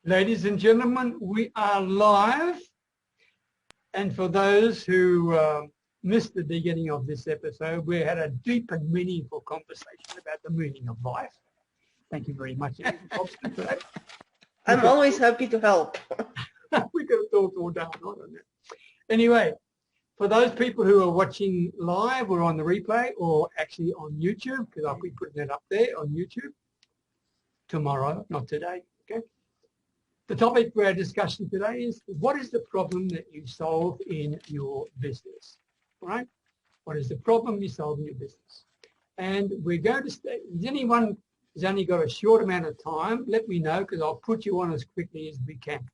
Ladies and gentlemen, we are live. And for those who missed the beginning of this episode, we had a deep and meaningful conversation about the meaning of life. Thank you very much, Robson, for that. I'm always happy to help. We could have talked all day on that. Anyway, for those people who are watching live or on the replay or actually on YouTube, because I'll be putting that up there on YouTube tomorrow, not today, okay? The topic for our discussion today is, what is the problem that you solve in your business, right? What is the problem you solve in your business? And we're going to stay, if anyone has only got a short amount of time, let me know, because I'll put you on as quickly as we can,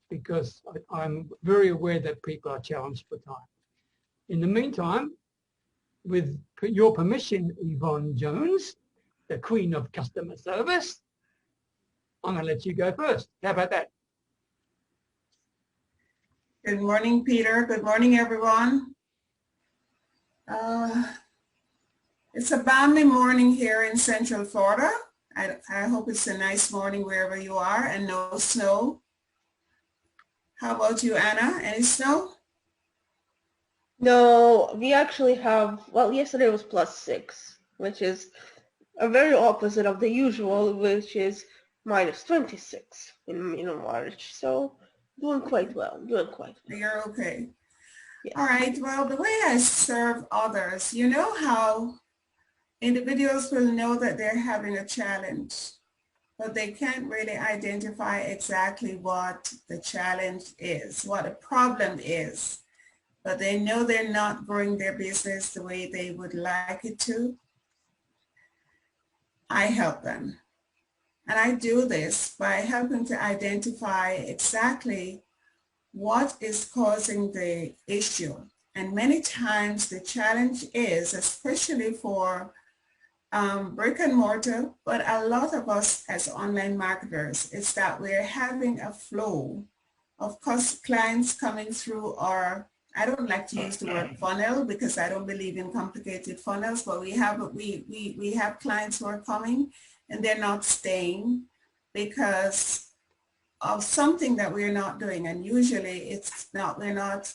because I'm very aware that people are challenged for time. In the meantime, with your permission, Yvonne Jones, the Queen of Customer Service, I'm going to let you go first. How about that? Good morning, Peter. Good morning, everyone. It's a balmy morning here in Central Florida. I hope it's a nice morning wherever you are and no snow. How about you, Anna? Any snow? No, we actually have, well, yesterday was +6, which is a very opposite of the usual, which is -26 in March. So doing quite well, You're okay. Yes. All right, well, the way I serve others, you know how individuals will know that they're having a challenge, but they can't really identify exactly what the challenge is, what the problem is, but they know they're not growing their business the way they would like it to. I help them. And I do this by helping to identify exactly what is causing the issue. And many times the challenge is, especially for brick and mortar, but a lot of us as online marketers, is that we're having a flow of clients coming through our, I don't like to use the word funnel because I don't believe in complicated funnels, but we have clients who are coming and they're not staying because of something that we're not doing. And usually it's not, we're not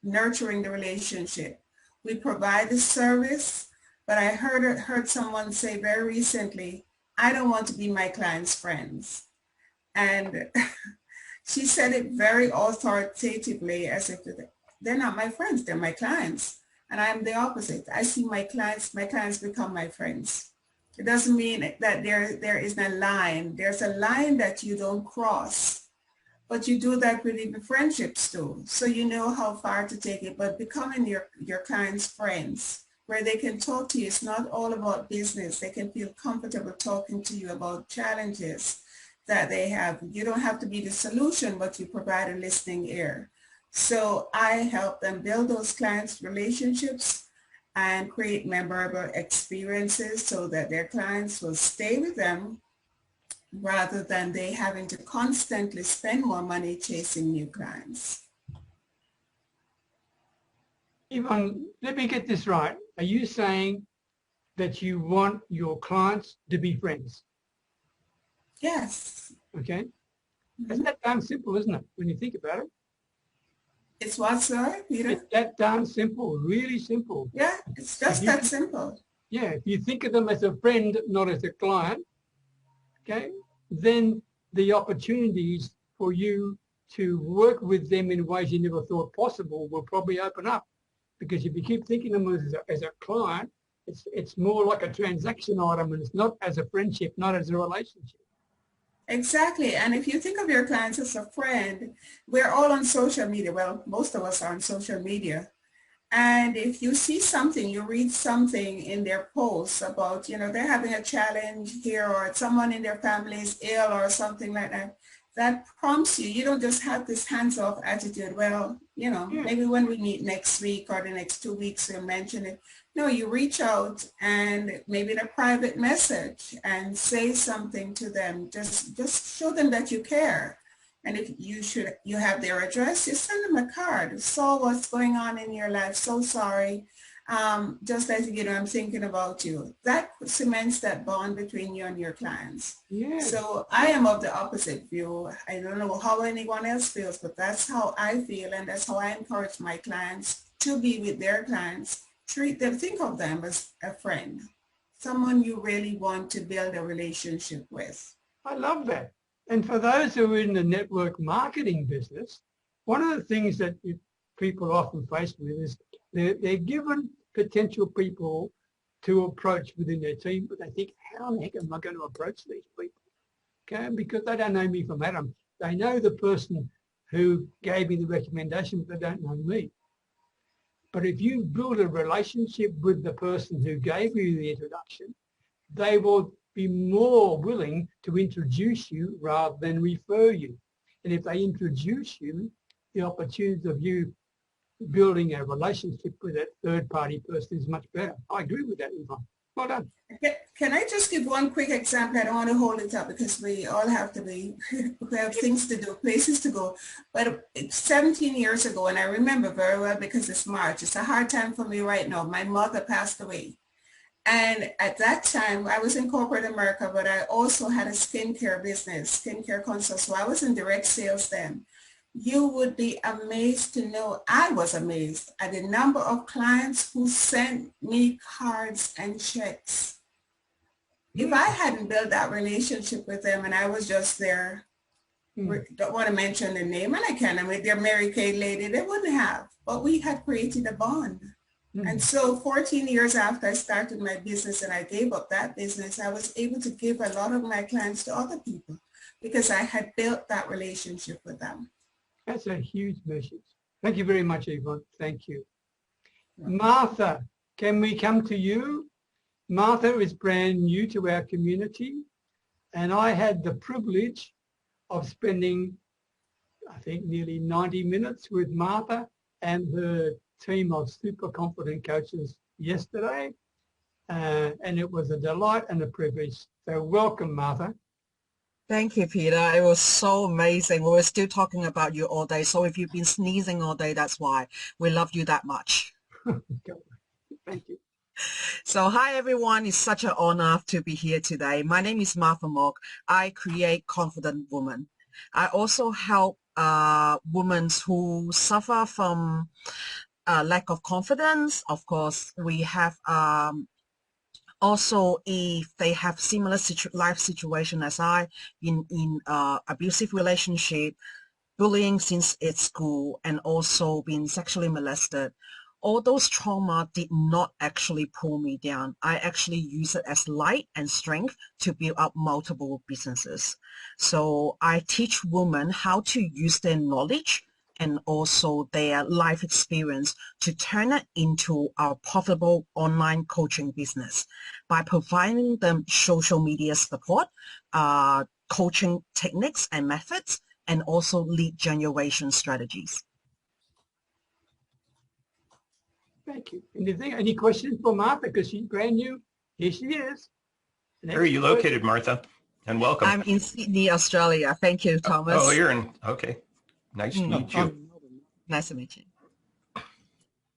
nurturing the relationship. We provide the service, but I heard someone say very recently, I don't want to be my client's friends. And she said it very authoritatively, as if they're not my friends, they're my clients. And I'm the opposite. I see my clients become my friends. It doesn't mean that there is a line. There's a line that you don't cross, but you do that with even friendships too. So you know how far to take it, but becoming your clients' friends, where they can talk to you. It's not all about business. They can feel comfortable talking to you about challenges that they have. You don't have to be the solution, but you provide a listening ear. So I help them build those clients' relationships and create memorable experiences so that their clients will stay with them rather than they having to constantly spend more money chasing new clients. Yvonne, let me get this right. Are you saying that you want your clients to be friends? Yes. Okay. It's that damn simple, isn't it, when you think about it? It's what, sorry, Peter? It's that darn simple, really simple. Yeah, it's just that simple. Yeah, if you think of them as a friend, not as a client, okay, then the opportunities for you to work with them in ways you never thought possible will probably open up. Because if you keep thinking of them as a client, it's more like a transaction item, and it's not as a friendship, not as a relationship. Exactly. And if you think of your clients as a friend, we're all on social media. Well, most of us are on social media. And if you see something, you read something in their posts about, they're having a challenge here, or someone in their family is ill or something like that, that prompts you. You don't just have this hands-off attitude. Well, maybe when we meet next week or the next 2 weeks, we'll mention it. No, you reach out and maybe in a private message and say something to them. Just show them that you care. And if you have their address, you send them a card. Saw what's going on in your life. So sorry. just as you know, I'm thinking about you. That cements that bond between you and your clients. Yeah. So I am of the opposite view. I don't know how anyone else feels, but that's how I feel, and that's how I encourage my clients to be with their clients. Treat them, think of them as a friend, someone you really want to build a relationship with. I love that. And for those who are in the network marketing business, one of the things that people often face with is they're given potential people to approach within their team, but they think, how the heck am I going to approach these people? Okay, because they don't know me from Adam. They know the person who gave me the recommendation, but they don't know me. But if you build a relationship with the person who gave you the introduction, they will be more willing to introduce you rather than refer you. And if they introduce you, the opportunities of you building a relationship with that third-party person is much better. I agree with that, Yvonne. Well done. Can I just give one quick example? I don't want to hold it up because we all have to be, we have things to do, places to go. But 17 years ago, and I remember very well because it's March, it's a hard time for me right now. My mother passed away. And at that time, I was in corporate America, but I also had a skincare business, skincare consult. So I was in direct sales then. You would be amazed to know, I was amazed at the number of clients who sent me cards and checks. If I hadn't built that relationship with them and I was just there, don't want to mention the name, and I can, I mean, they're Mary Kay lady, they wouldn't have, but we had created a bond. And so 14 years after I started my business and I gave up that business, I was able to give a lot of my clients to other people because I had built that relationship with them. That's a huge message. Thank you very much, Yvonne. Thank you. Martha, can we come to you? Martha is brand new to our community, and I had the privilege of spending, I think, nearly 90 minutes with Martha and her team of super confident coaches yesterday, and it was a delight and a privilege. So welcome, Martha. Thank you, Peter. It was so amazing. We were still talking about you all day. So if you've been sneezing all day, that's why. We love you that much. Thank you. So hi, everyone. It's such an honor to be here today. My name is Martha Mock. I create confident women. I also help women who suffer from lack of confidence. Of course, we have also, if they have similar life situation as I, in abusive relationship, bullying since it's school, and also being sexually molested, all those trauma did not actually pull me down. I actually use it as light and strength to build up multiple businesses. So I teach women how to use their knowledge and also their life experience to turn it into a profitable online coaching business by providing them social media support, coaching techniques and methods, and also lead generation strategies. Thank you. Any questions for Martha? Because she's brand new. Here she is. Where are you located, Martha? And welcome. I'm in Sydney, Australia. Thank you, Thomas. Oh, you're in. Okay. Nice to meet you. Nice to meet you.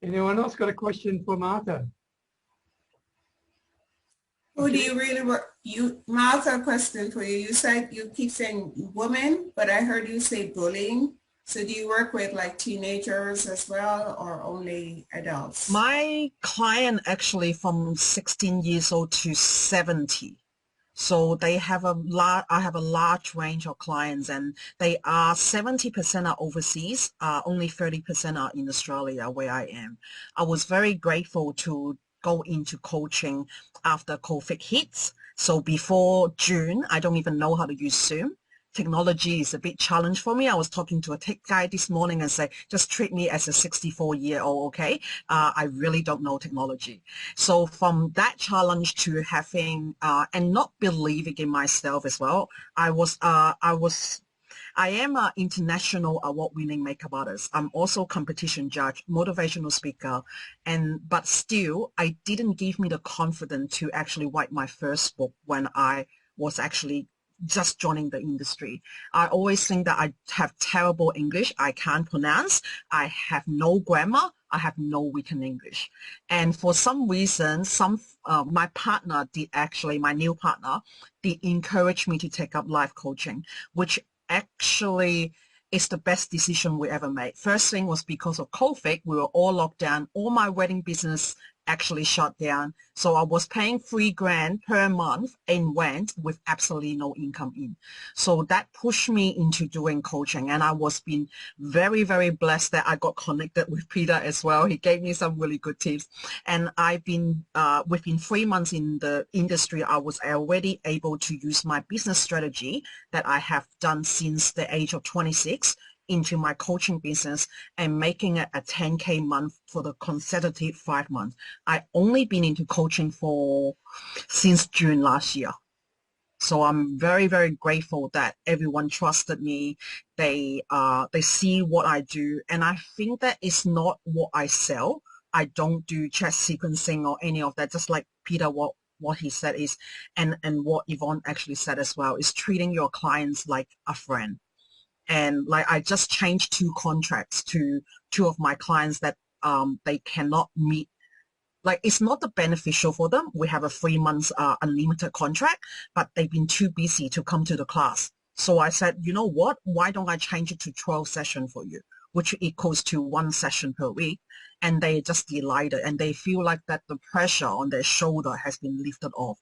Anyone else got a question for Martha? Who do you really work? Martha, a question for you. You said you keep saying women, but I heard you say bullying. So do you work with like teenagers as well, or only adults? My client actually from 16 years old to 70. So they have I have a large range of clients, and they are 70% are overseas, only 30% are in Australia where I am. I was very grateful to go into coaching after COVID hits. So before June, I don't even know how to use Zoom. Technology is a big challenge for me. I was talking to a tech guy this morning and say, just treat me as a 64-year-old, okay? I really don't know technology. So from that challenge to having, and not believing in myself as well, I am an international award-winning makeup artist. I'm also competition judge, motivational speaker, but still, I didn't give me the confidence to actually write my first book when I was actually just joining the industry. I always think that I have terrible English. I can't pronounce. I have no grammar. I have no written English. And for some reason, my partner did actually, my new partner, did encourage me to take up life coaching, which actually is the best decision we ever made. First thing was because of COVID, we were all locked down. All my wedding business actually shut down. So I was paying $3,000 per month in rent with absolutely no income in. So that pushed me into doing coaching, and I was being very, very blessed that I got connected with Peter as well. He gave me some really good tips, and I've been within 3 months in the industry, I was already able to use my business strategy that I have done since the age of 26 into my coaching business and making it a 10K month for the consecutive 5 months. I only been into coaching since June last year. So I'm very, very grateful that everyone trusted me. They see what I do, and I think that it's not what I sell. I don't do chest sequencing or any of that. Just like Peter, what he said is, and what Yvonne actually said as well, is treating your clients like a friend. And like I just changed 2 contracts to 2 of my clients that they cannot meet. Like it's not the beneficial for them. We have a 3 months unlimited contract, but they've been too busy to come to the class. So I said, you know what? Why don't I change it to 12 sessions for you, which equals to 1 session per week? And they just delighted, and they feel like that the pressure on their shoulder has been lifted off.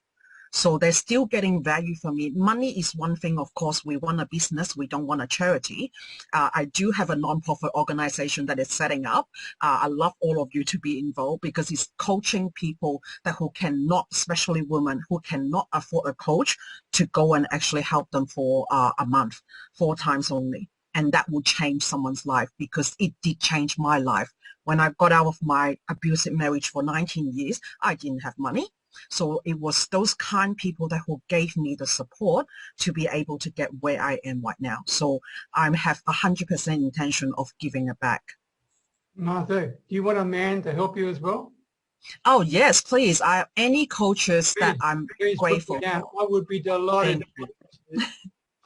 So they're still getting value from it. Money is one thing, of course. We want a business. We don't want a charity. I do have a nonprofit organization that is setting up. I love all of you to be involved because it's coaching people who cannot, especially women, who cannot afford a coach to go and actually help them for a month, 4 times only. And that will change someone's life because it did change my life. When I got out of my abusive marriage for 19 years, I didn't have money. So it was those kind people who gave me the support to be able to get where I am right now. So I have 100% intention of giving it back. Martha, do you want a man to help you as well? Oh, yes, please. Any coaches that I'm grateful for. I would be delighted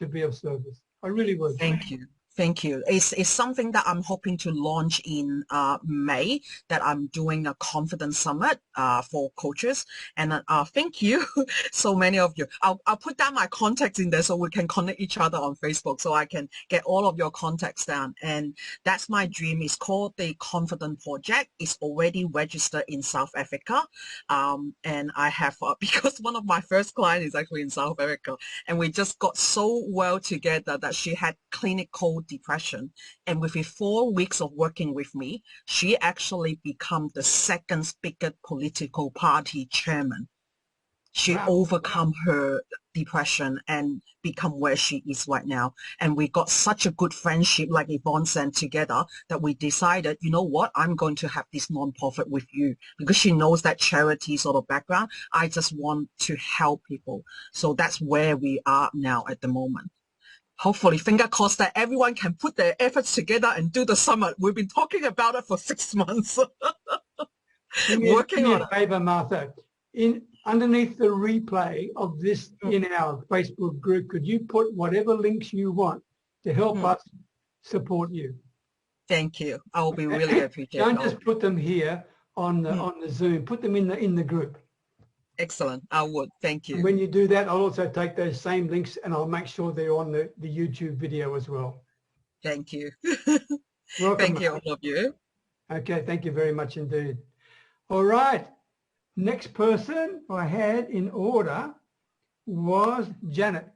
to be of service. I really would. Thank you. Thank you. It's something that I'm hoping to launch in May, that I'm doing a confidence summit for coaches. And thank you, so many of you. I'll put down my contacts in there so we can connect each other on Facebook so I can get all of your contacts down. And that's my dream. It's called the Confident Project. It's already registered in South Africa. And I have, because one of my first clients is actually in South Africa, and we just got so well together that she had clinical depression, and within 4 weeks of working with me, she actually became the 2nd biggest political party chairman. She overcome her depression and become where she is right now. And we got such a good friendship, like Yvonne said, together, that we decided, you know what, I'm going to have this nonprofit with you, because she knows that charity sort of background. I just want to help people. So that's where we are now at the moment. Hopefully, finger crossed, that everyone can put their efforts together and do the summit. We've been talking about it for 6 months. Working on a favor, Martha. Underneath the replay of this in our Facebook group, could you put whatever links you want to help us support you? Thank you. I will be really appreciative. Don't just put them here on the Zoom. Put them in the group. Excellent. I would. Thank you. And when you do that, I'll also take those same links and I'll make sure they're on the YouTube video as well. Thank you. Welcome. Thank you, all of you. Okay, thank you very much indeed. All right. Next person I had in order was Janet.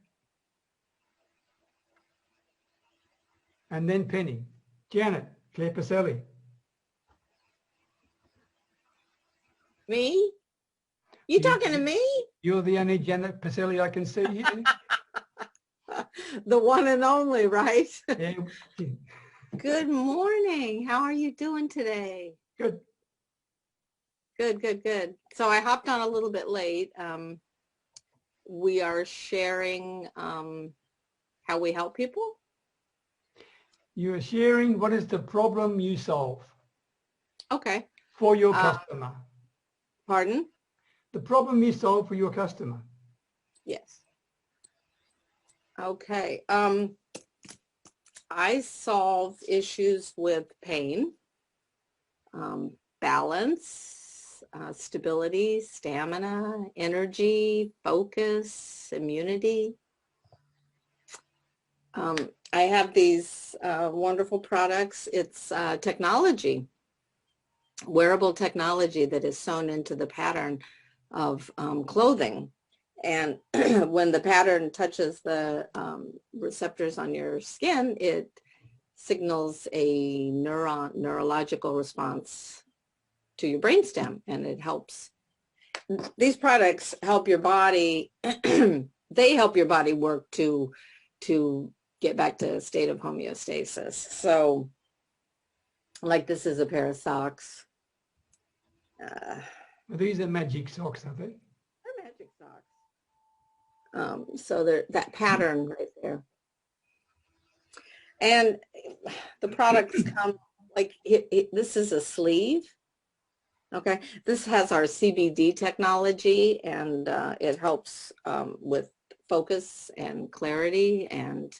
And then Penny. Janet, Cler Piselli. Me? You talking to me? You're the only Janet Piselli I can see here. The one and only, right? Yeah. Good morning. How are you doing today? Good. Good, good, good. So I hopped on a little bit late. We are sharing how we help people. You are sharing what is the problem you solve. Okay. For your customer. Pardon? The problem you solve for your customer. Yes. Okay. I solve issues with pain, balance, stability, stamina, energy, focus, immunity. I have these wonderful products. It's technology, wearable technology that is sewn into the pattern of clothing. And when the pattern touches the receptors on your skin, it signals a neurological response to your brainstem, and it helps. These products help your body, they help your body work to get back to a state of homeostasis. So, like, this is a pair of socks. These are magic socks, are they? They're magic socks. So they're that pattern right there. And the products come, like, this is a sleeve. Okay, this has our CBD technology, and it helps with focus and clarity, and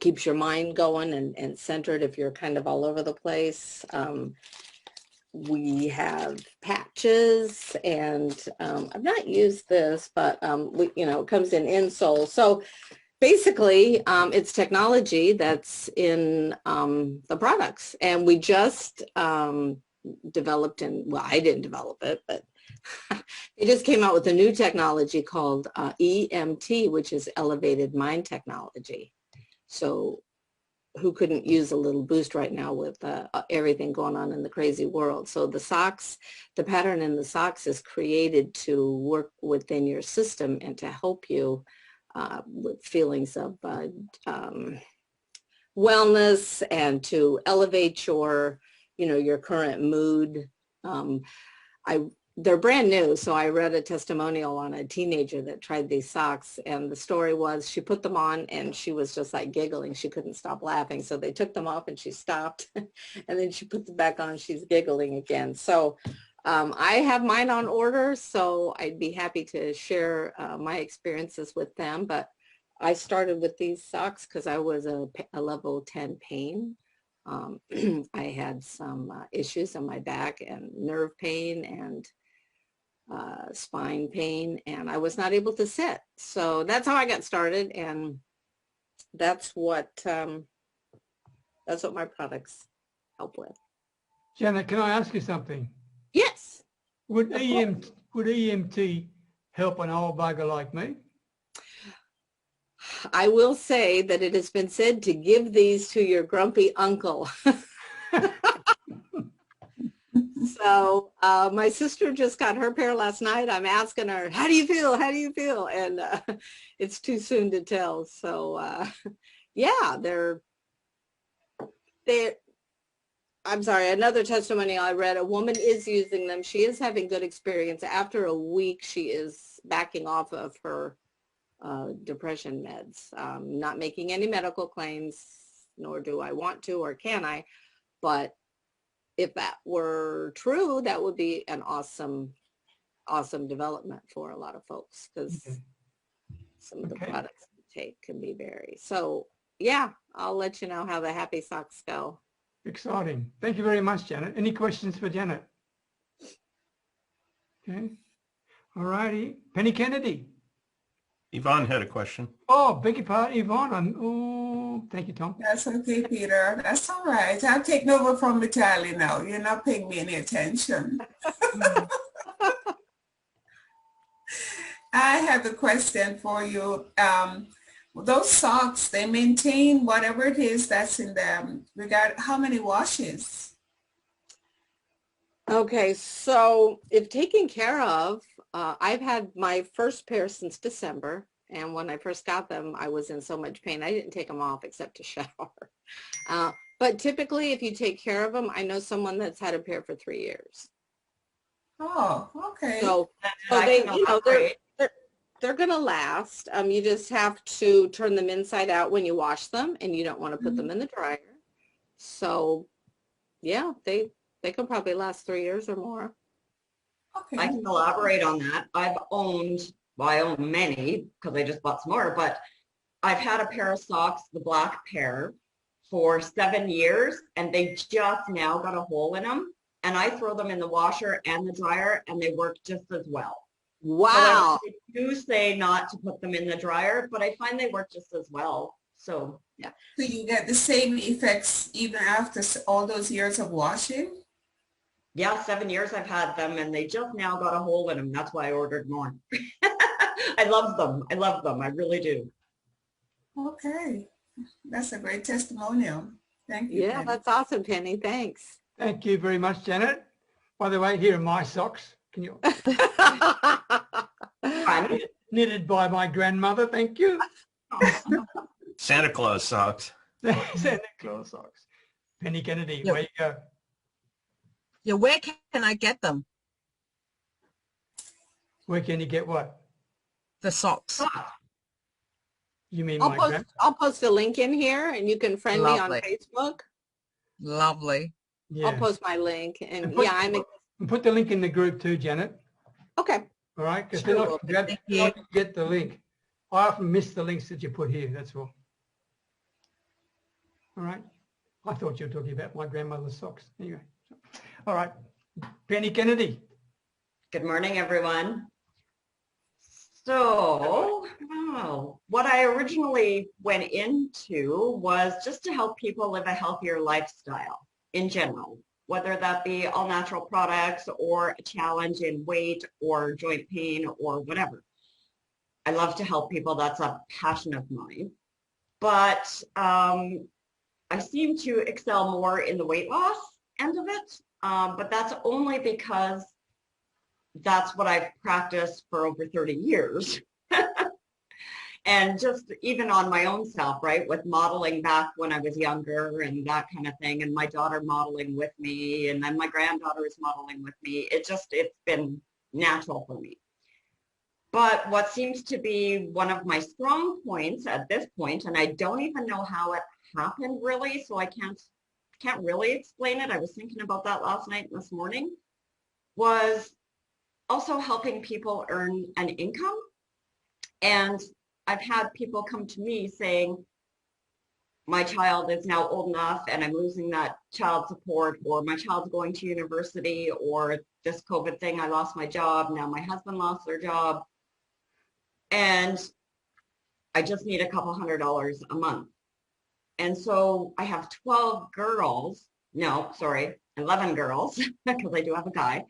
keeps your mind going and centered if you're kind of all over the place. We have patches, and I've not used this, but it comes in insole. So basically, it's technology that's in the products, and we just developed, well, I didn't develop it, but it just came out with a new technology called EMT, which is elevated mind technology. So who couldn't use a little boost right now with everything going on in the crazy world? So the socks, the pattern in the socks is created to work within your system and to help you with feelings of wellness, and to elevate your, your current mood. They're brand new, so I read a testimonial on a teenager that tried these socks, and the story was she put them on and she was just like giggling. She couldn't stop laughing, so they took them off and she stopped, and then she put them back on. She's giggling again. So I have mine on order, so I'd be happy to share my experiences with them. But I started with these socks because I was a level 10 pain. I had some issues on my back and nerve pain and spine pain, and I was not able to sit. So that's how I got started, and that's what my products help with. Janet, can I ask you something? Yes. Would EMT help an old bugger like me? I will say that it has been said to give these to your grumpy uncle. So my sister just got her pair last night. I'm asking her, how do you feel? How do you feel? And it's too soon to tell. So yeah, they're, I'm sorry, another testimony I read, a woman is using them. She is having good experience. After a week, she is backing off of her depression meds. Not making any medical claims, nor do I want to or can I, but if that were true, that would be an awesome development for a lot of folks, because some of the products we take can be very. So yeah, I'll let you know how the happy socks go. Exciting. Thank you very much, Janet. Any questions for Janet? Okay. All righty. Penny Kennedy. Yvonne had a question. Oh, beg your pardon, Yvonne. Oh, thank you, Tom. That's okay, Peter. That's all right. I'm taking over from Vitaly now. You're not paying me any attention. I have a question for you. Those socks, they maintain whatever it is that's in them. We got how many washes? Okay, so if taken care of, I've had my first pair since December, and when I first got them, I was in so much pain. I didn't take them off except to shower. But typically, if you take care of them, I know someone that's had a pair for 3 years. Oh, okay. So they, they're going to last. You just have to turn them inside out when you wash them, and you don't want to put them in the dryer. So yeah, they can probably last 3 years or more. Okay. I can elaborate on that. I own many because I just bought some more, but I've had a pair of socks, the black pair, for 7 years, and they just now got a hole in them. And I throw them in the washer and the dryer, and they work just as well. Wow. However, they do say not to put them in the dryer, but I find they work just as well. So, yeah. So you get the same effects even after all those years of washing? Yeah, 7 years I've had them, and they just now got a hole in them. That's why I ordered more. I love them. I love them. I really do. Okay. That's a great testimonial. Thank you. Yeah, Penny. that's awesome, Penny. Thanks. Thank you very much, Janet. By the way, here are my socks. Can you knitted by my grandmother? Thank you. Santa Claus socks. Santa Claus socks. Penny Kennedy, Yep. where you go? Yeah, where can I get them? Where can you get what? The socks. You mean I'll my post, I'll post a link in here and you can friend me on Lovely. Facebook. Lovely. Yeah. I'll post my link and And put, yeah, and put the link in the group too, Janet. okay. All right, because Sure then I will. can grab, Thank then I you. can get the link. I often miss the links that you put here. That's all. All right. I thought you were talking about my grandmother's socks. Anyway. All right. Penny Kennedy. Good morning, everyone. So, what I originally went into was just to help people live a healthier lifestyle in general, whether that be all natural products or a challenge in weight or joint pain or whatever. I love to help people. That's a passion of mine. But I seem to excel more in the weight loss end of it. But that's only because that's what I've practiced for over 30 years. And just even on my own self, right, with modeling back when I was younger and that kind of thing, and my daughter modeling with me, and then my granddaughter is modeling with me. It's been natural for me. But what seems to be one of my strong points at this point, and I don't even know how it happened really, so I can't really explain it. I was thinking about that last night and this morning, was also helping people earn an income. And I've had people come to me saying, my child is now old enough and I'm losing that child support, or my child's going to university, or this COVID thing, I lost my job. Now my husband lost their job. And I just need a couple $100 a month. And so I have 11 girls, because I do have a guy,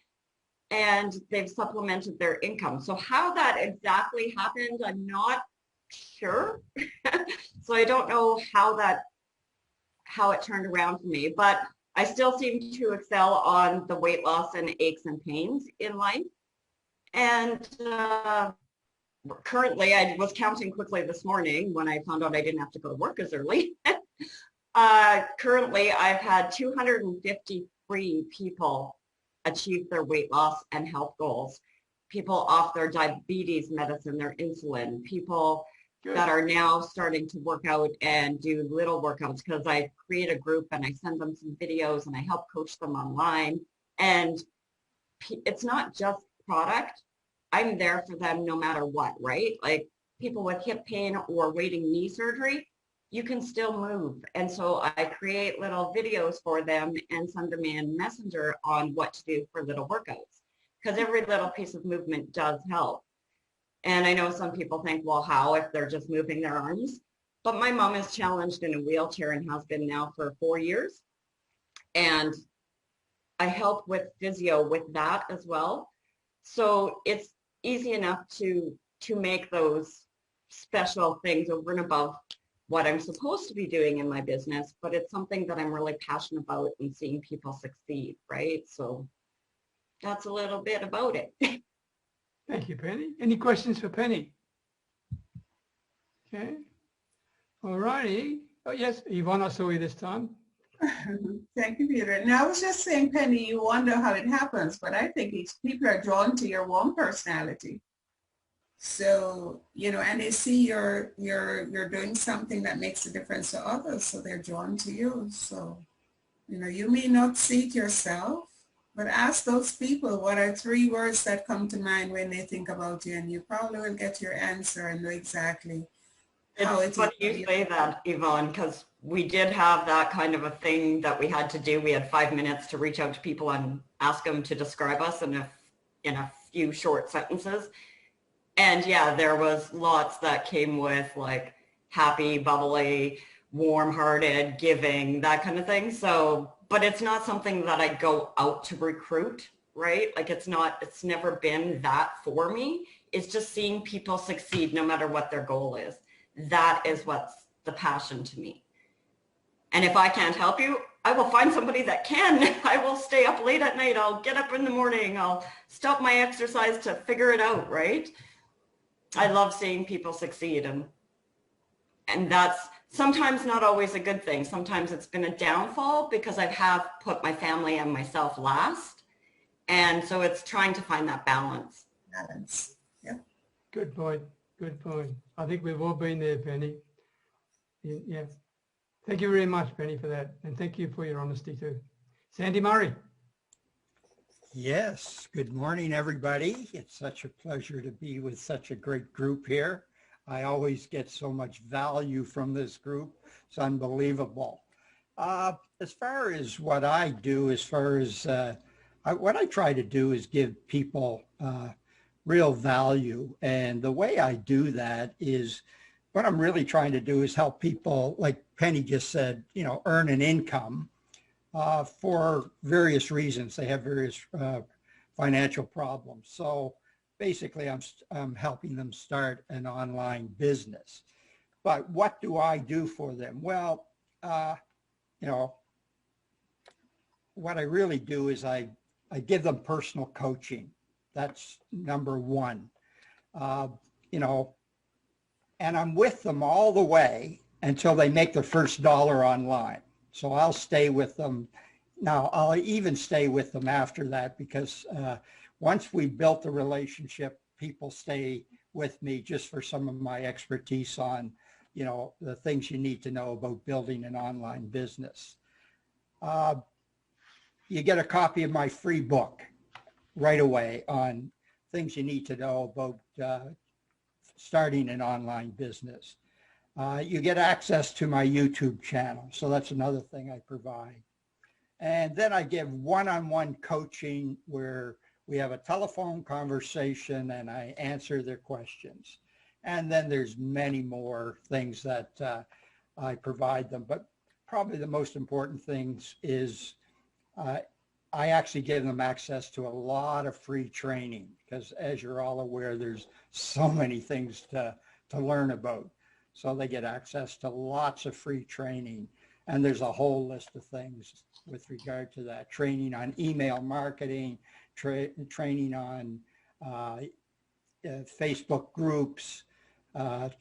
and they've supplemented their income. So how that exactly happened, I'm not sure. So I don't know how it turned around for me, but I still seem to excel on the weight loss and aches and pains in life. And currently, I was counting quickly this morning when I found out I didn't have to go to work as early. Currently, I've had 253 people achieve their weight loss and health goals. People off their diabetes medicine, their insulin, people that are now starting to work out and do little workouts, because I create a group and I send them some videos and I help coach them online. And it's not just product. I'm there for them no matter what, right? Like people with hip pain or waiting knee surgery, you can still move. And so I create little videos for them and send them in Messenger on what to do for little workouts, because every little piece of movement does help. And I know some people think, well, how if they're just moving their arms? But my mom is challenged in a wheelchair and has been now for 4 years. And I help with physio with that as well. So it's easy enough to make those special things over and above what I'm supposed to be doing in my business, but it's something that I'm really passionate about and seeing people succeed, right? So that's a little bit about it. Thank you, Penny. Any questions for Penny? Okay. All righty. Oh, yes, Yvonne, I saw you this time. Thank you, Peter. And I was just saying, Penny, you wonder how it happens, but I think people are drawn to your warm personality. So, and they see you're doing something that makes a difference to others, so they're drawn to you. So, you may not see it yourself, but ask those people, what are 3 words that come to mind when they think about you, and you probably will get your answer and know exactly It's funny you say that, Yvonne, because we did have that kind of a thing that we had to do. We had 5 minutes to reach out to people and ask them to describe us in a few short sentences. And yeah, there was lots that came with like happy, bubbly, warm-hearted, giving, that kind of thing. So, but it's not something that I go out to recruit, right? Like it's never been that for me. It's just seeing people succeed no matter what their goal is. That is what's the passion to me. And if I can't help you, I will find somebody that can. I will stay up late at night. I'll get up in the morning. I'll stop my exercise to figure it out, right? I love seeing people succeed, and that's sometimes not always a good thing. Sometimes it's been a downfall because I have put my family and myself last. And so it's trying to find that balance. Balance. Yeah. Good point. Good point. I think we've all been there, Penny. Yeah. Thank you very much, Penny, for that. And thank you for your honesty too. Sandy Murray. Yes, good morning, everybody. It's such a pleasure to be with such a great group here. I always get so much value from this group. It's unbelievable. As far as what I do, what I try to do is give people real value. And the way I do that is, what I'm really trying to do is help people, like Penny just said, earn an income. For various reasons. They have various financial problems. So basically I'm helping them start an online business. But what do I do for them? Well, what I really do is I give them personal coaching. That's number one. And I'm with them all the way until they make their first dollar online. So I'll stay with them. Now, I'll even stay with them after that because once we built the relationship, people stay with me just for some of my expertise on, the things you need to know about building an online business. You get a copy of my free book right away on things you need to know about starting an online business. You get access to my YouTube channel. So that's another thing I provide. And then I give one-on-one coaching where we have a telephone conversation and I answer their questions. And then there's many more things that I provide them. But probably the most important things is I actually give them access to a lot of free training because, as you're all aware, there's so many things to learn about. So they get access to lots of free training. And there's a whole list of things with regard to that. Training on email marketing, training on Facebook groups, done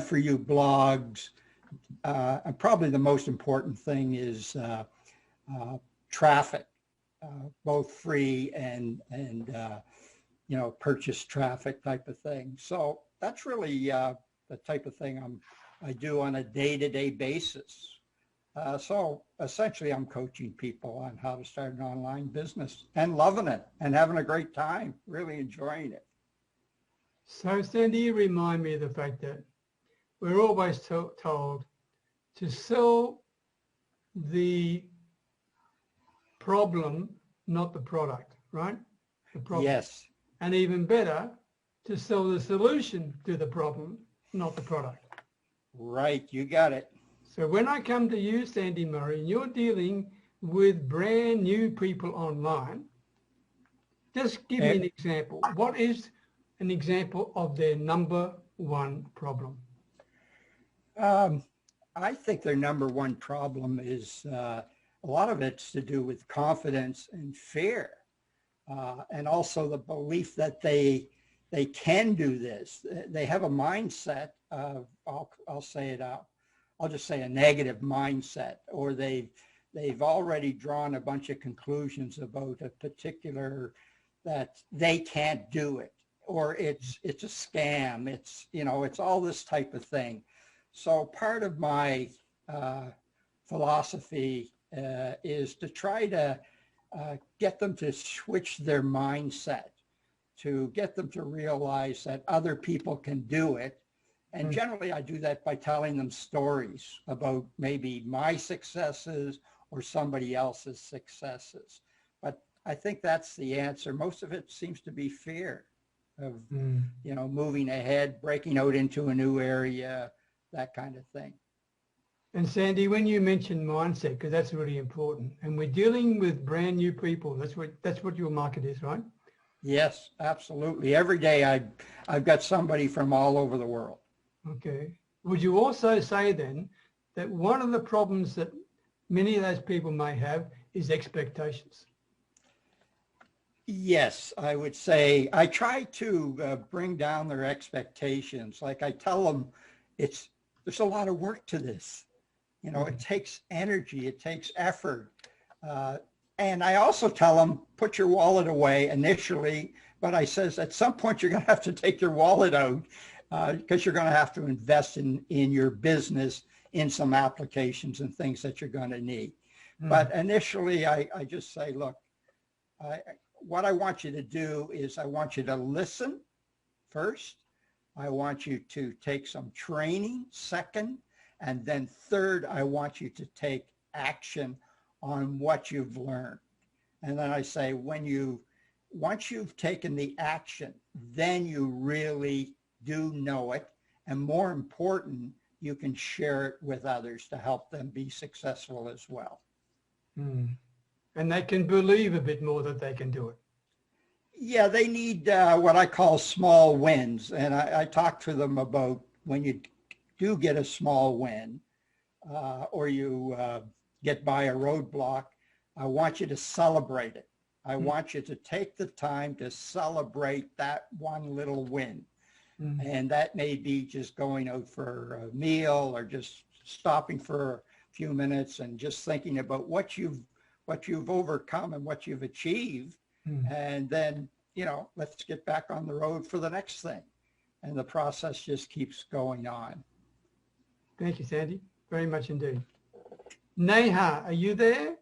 for you blogs. And probably the most important thing is traffic, both free and purchase traffic type of thing. So that's really the type of thing I do on a day-to-day basis. So essentially I'm coaching people on how to start an online business and loving it and having a great time, really enjoying it. So Sandy, you remind me of the fact that we're always told to sell the problem, not the product, right? The problem. Yes. And even better, to sell the solution to the problem, not the product. Right, you got it. So when I come to you, Sandy Murray, and you're dealing with brand new people online, just give me an example. What is an example of their number one problem? I think their number one problem is a lot of it's to do with confidence and fear, and also the belief that they can do this. They have a mindset of, I'll say it out. I'll just say a negative mindset, or they've already drawn a bunch of conclusions about a particular, that they can't do it, or it's a scam. It's all this type of thing. So part of my philosophy is to try to get them to switch their mindset, to get them to realize that other people can do it, And generally I do that by telling them stories about maybe my successes or somebody else's successes. But I think that's the answer. Most of it seems to be fear of, you know, moving ahead, breaking out into a new area, that kind of thing. And Sandy, when you mentioned mindset, because that's really important, and we're dealing with brand new people, that's what your market is, right? Yes, absolutely. Every day I've got somebody from all over the world. Okay. Would you also say then that one of the problems that many of those people may have is expectations? Yes, I would say I try to bring down their expectations. Like I tell them, there's a lot of work to this. You know, it takes energy, it takes effort. And I also tell them, put your wallet away initially, but I says at some point you're going to have to take your wallet out because you're going to have to invest in your business in some applications and things that you're going to need. But initially I just say, look, what I want you to do is I want you to listen first. I want you to take some training second. And then third, I want you to take action on what you've learned. And then I say, once you've taken the action, then you really do know it. And more important, you can share it with others to help them be successful as well. And they can believe a bit more that they can do it. Yeah, they need what I call small wins. And I talk to them about when you do get a small win or you get by a roadblock, I want you to celebrate it. I want you to take the time to celebrate that one little win. And that may be just going out for a meal or just stopping for a few minutes and just thinking about what you've overcome and what you've achieved. And then, you know, let's get back on the road for the next thing. And the process just keeps going on. Thank you, Sandy. Very much indeed. Neha, are you there?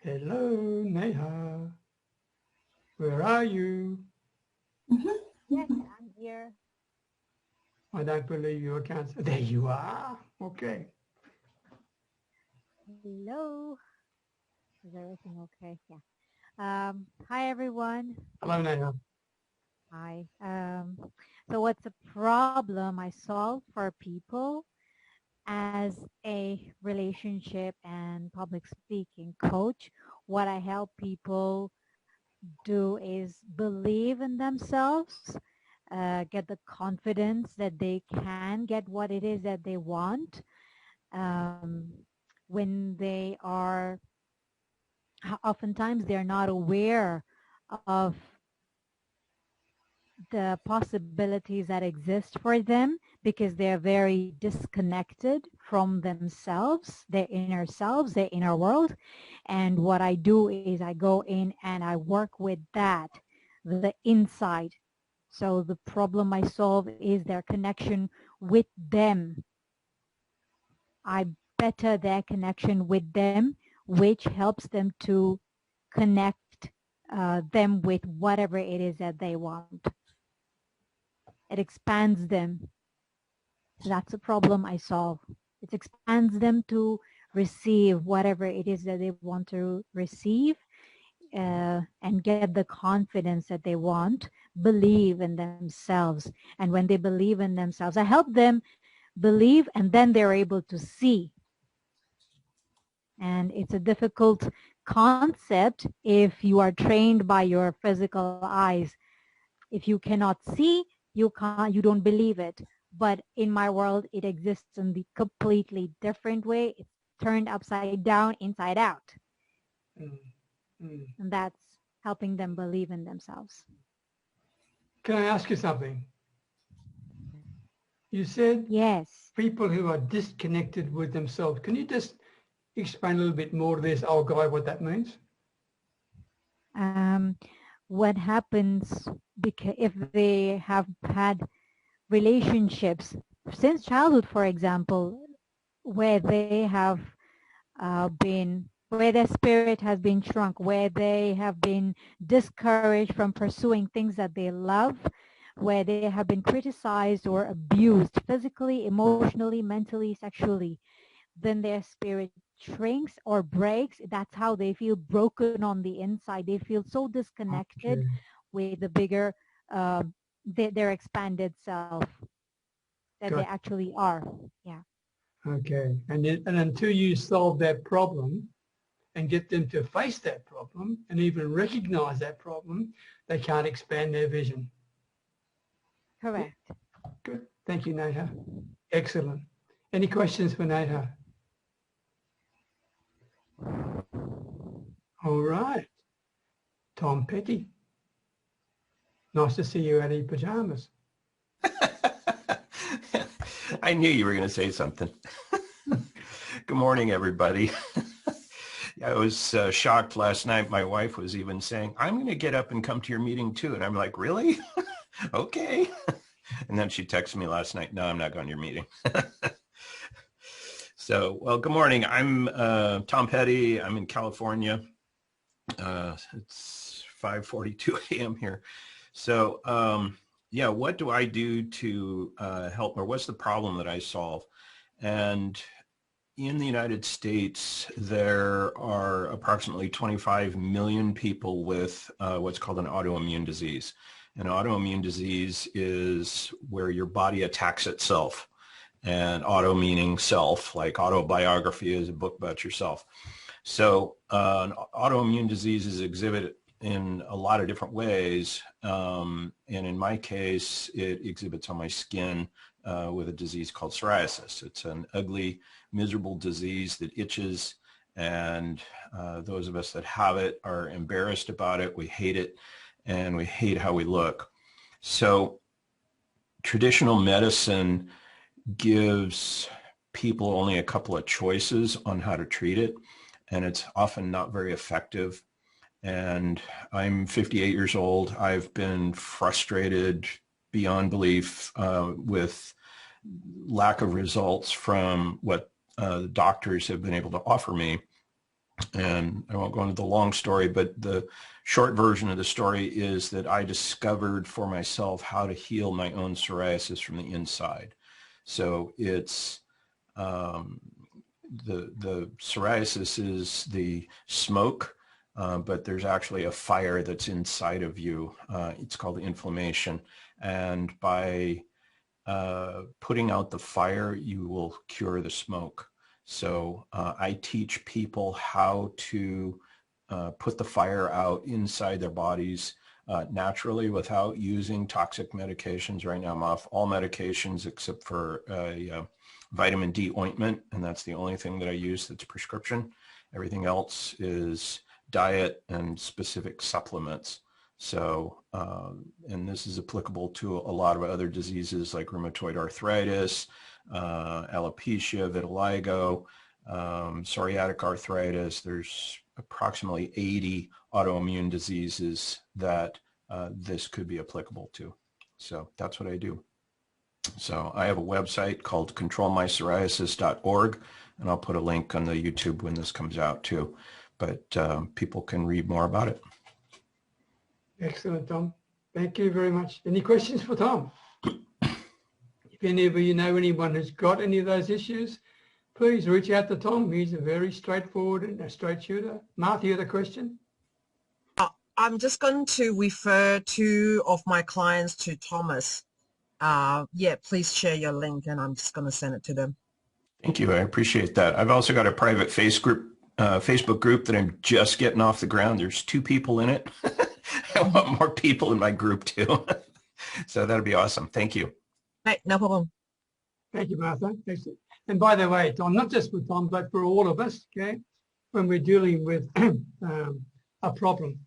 Hello, Neha. Where are you? Yes, I'm here. I don't believe you. I can't. There you are. Okay. Hello. Is everything okay? Yeah. Hi, everyone. Hello, Neha. Hi. So what's a problem I solve for people as a relationship and public speaking coach? What I help people do is believe in themselves, get the confidence that they can get what it is that they want. When they are, oftentimes they're not aware of the possibilities that exist for them because they're very disconnected from themselves, their inner selves, their inner world. And what I do is I go in and I work with that, the inside. So the problem I solve is their connection with them. I better their connection with them, which helps them to connect them with whatever it is that they want. It expands them. So that's a problem I solve. It expands them to receive whatever it is that they want to receive and get the confidence that they want, believe in themselves. And when they believe in themselves, I help them believe and then they're able to see. And it's a difficult concept if you are trained by your physical eyes. If you cannot see, you don't believe it. But in my world, it exists in the completely different way. It's turned upside down, inside out. And that's helping them believe in themselves. Can I ask you something? You said yes, people who are disconnected with themselves. Can you just explain a little bit more to this old guy what that means? What happens because if they have had relationships since childhood, for example, where they have where their spirit has been shrunk, where they have been discouraged from pursuing things that they love, where they have been criticized or abused physically, emotionally, mentally, sexually, then their spirit shrinks or breaks. That's how they feel broken on the inside. They feel so disconnected Okay. with the bigger, their expanded self that they Got, actually are. Yeah. okay. And until you solve that problem and get them to face that problem and even recognize that problem, they can't expand their vision. Correct. Good. Thank you, Neha. Excellent. Any questions for Neha? All right. Tom Petty. Nice to see you out of your pajamas. I knew you were going to say something. Good morning, everybody. I was shocked last night. My wife was even saying, I'm going to get up and come to your meeting too. And I'm like, really? Okay. And then she texted me last night, no, I'm not going to your meeting. So, well, good morning. I'm Tom Petty. I'm in California. It's 5:42 a.m. here. So, yeah, what do I do to help, or what's the problem that I solve? And in the United States, there are approximately 25 million people with what's called an autoimmune disease. An autoimmune disease is where your body attacks itself. And auto meaning self, like autobiography is a book about yourself. So an autoimmune disease is exhibited in a lot of different ways. And in my case, it exhibits on my skin with a disease called psoriasis. It's an ugly, miserable disease that itches. And those of us that have it are embarrassed about it. We hate it. And we hate how we look. So traditional medicine gives people only a couple of choices on how to treat it, and it's often not very effective. And I'm 58 years old. I've been frustrated beyond belief with lack of results from what the doctors have been able to offer me. And I won't go into the long story, but the short version of the story is that I discovered for myself how to heal my own psoriasis from the inside. So it's the psoriasis is the smoke, but there's actually a fire that's inside of you. It's called inflammation. And by putting out the fire, you will cure the smoke. So I teach people how to put the fire out inside their bodies naturally without using toxic medications. Right now I'm off all medications except for a vitamin D ointment, and that's the only thing that I use that's prescription. Everything else is diet and specific supplements. So, and this is applicable to a lot of other diseases like rheumatoid arthritis, alopecia, vitiligo, psoriatic arthritis. There's approximately 80 autoimmune diseases that this could be applicable to. So that's what I do. So I have a website called controlmypsoriasis.org, and I'll put a link on the YouTube when this comes out too. But people can read more about it. Excellent, Tom. Thank you very much. Any questions for Tom? If any of you know anyone who's got any of those issues, please reach out to Tom. He's a very straightforward and a straight shooter. Martha, you had a question? I'm just going to refer two of my clients to Thomas. Yeah, please share your link and I'm just going to send it to them. Thank you. I appreciate that. I've also got a private Facebook group that I'm just getting off the ground. There's 2 people in it. I want more people in my group too. So that'll be awesome. Thank you. Right, no problem. Thank you, Martha. Excellent. And by the way, Tom, not just for Tom, but for all of us, okay, when we're dealing with a problem.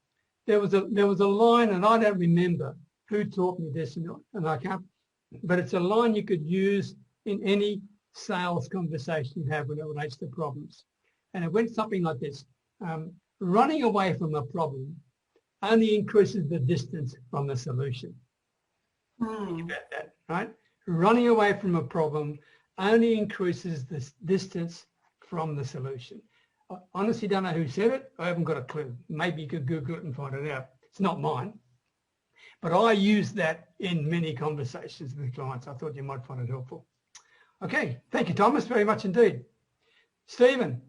There was a line, and I don't remember who taught me this, and I can't, but it's a line you could use in any sales conversation you have when it relates to problems. And it went something like this. Running away from a problem only increases the distance from the solution. Think about that, right? Running away from a problem only increases the distance from the solution. I honestly don't know who said it. I haven't got a clue. Maybe you could Google it and find it out. It's not mine. But I use that in many conversations with clients. I thought you might find it helpful. Okay, thank you, Thomas, very much indeed. Stephen.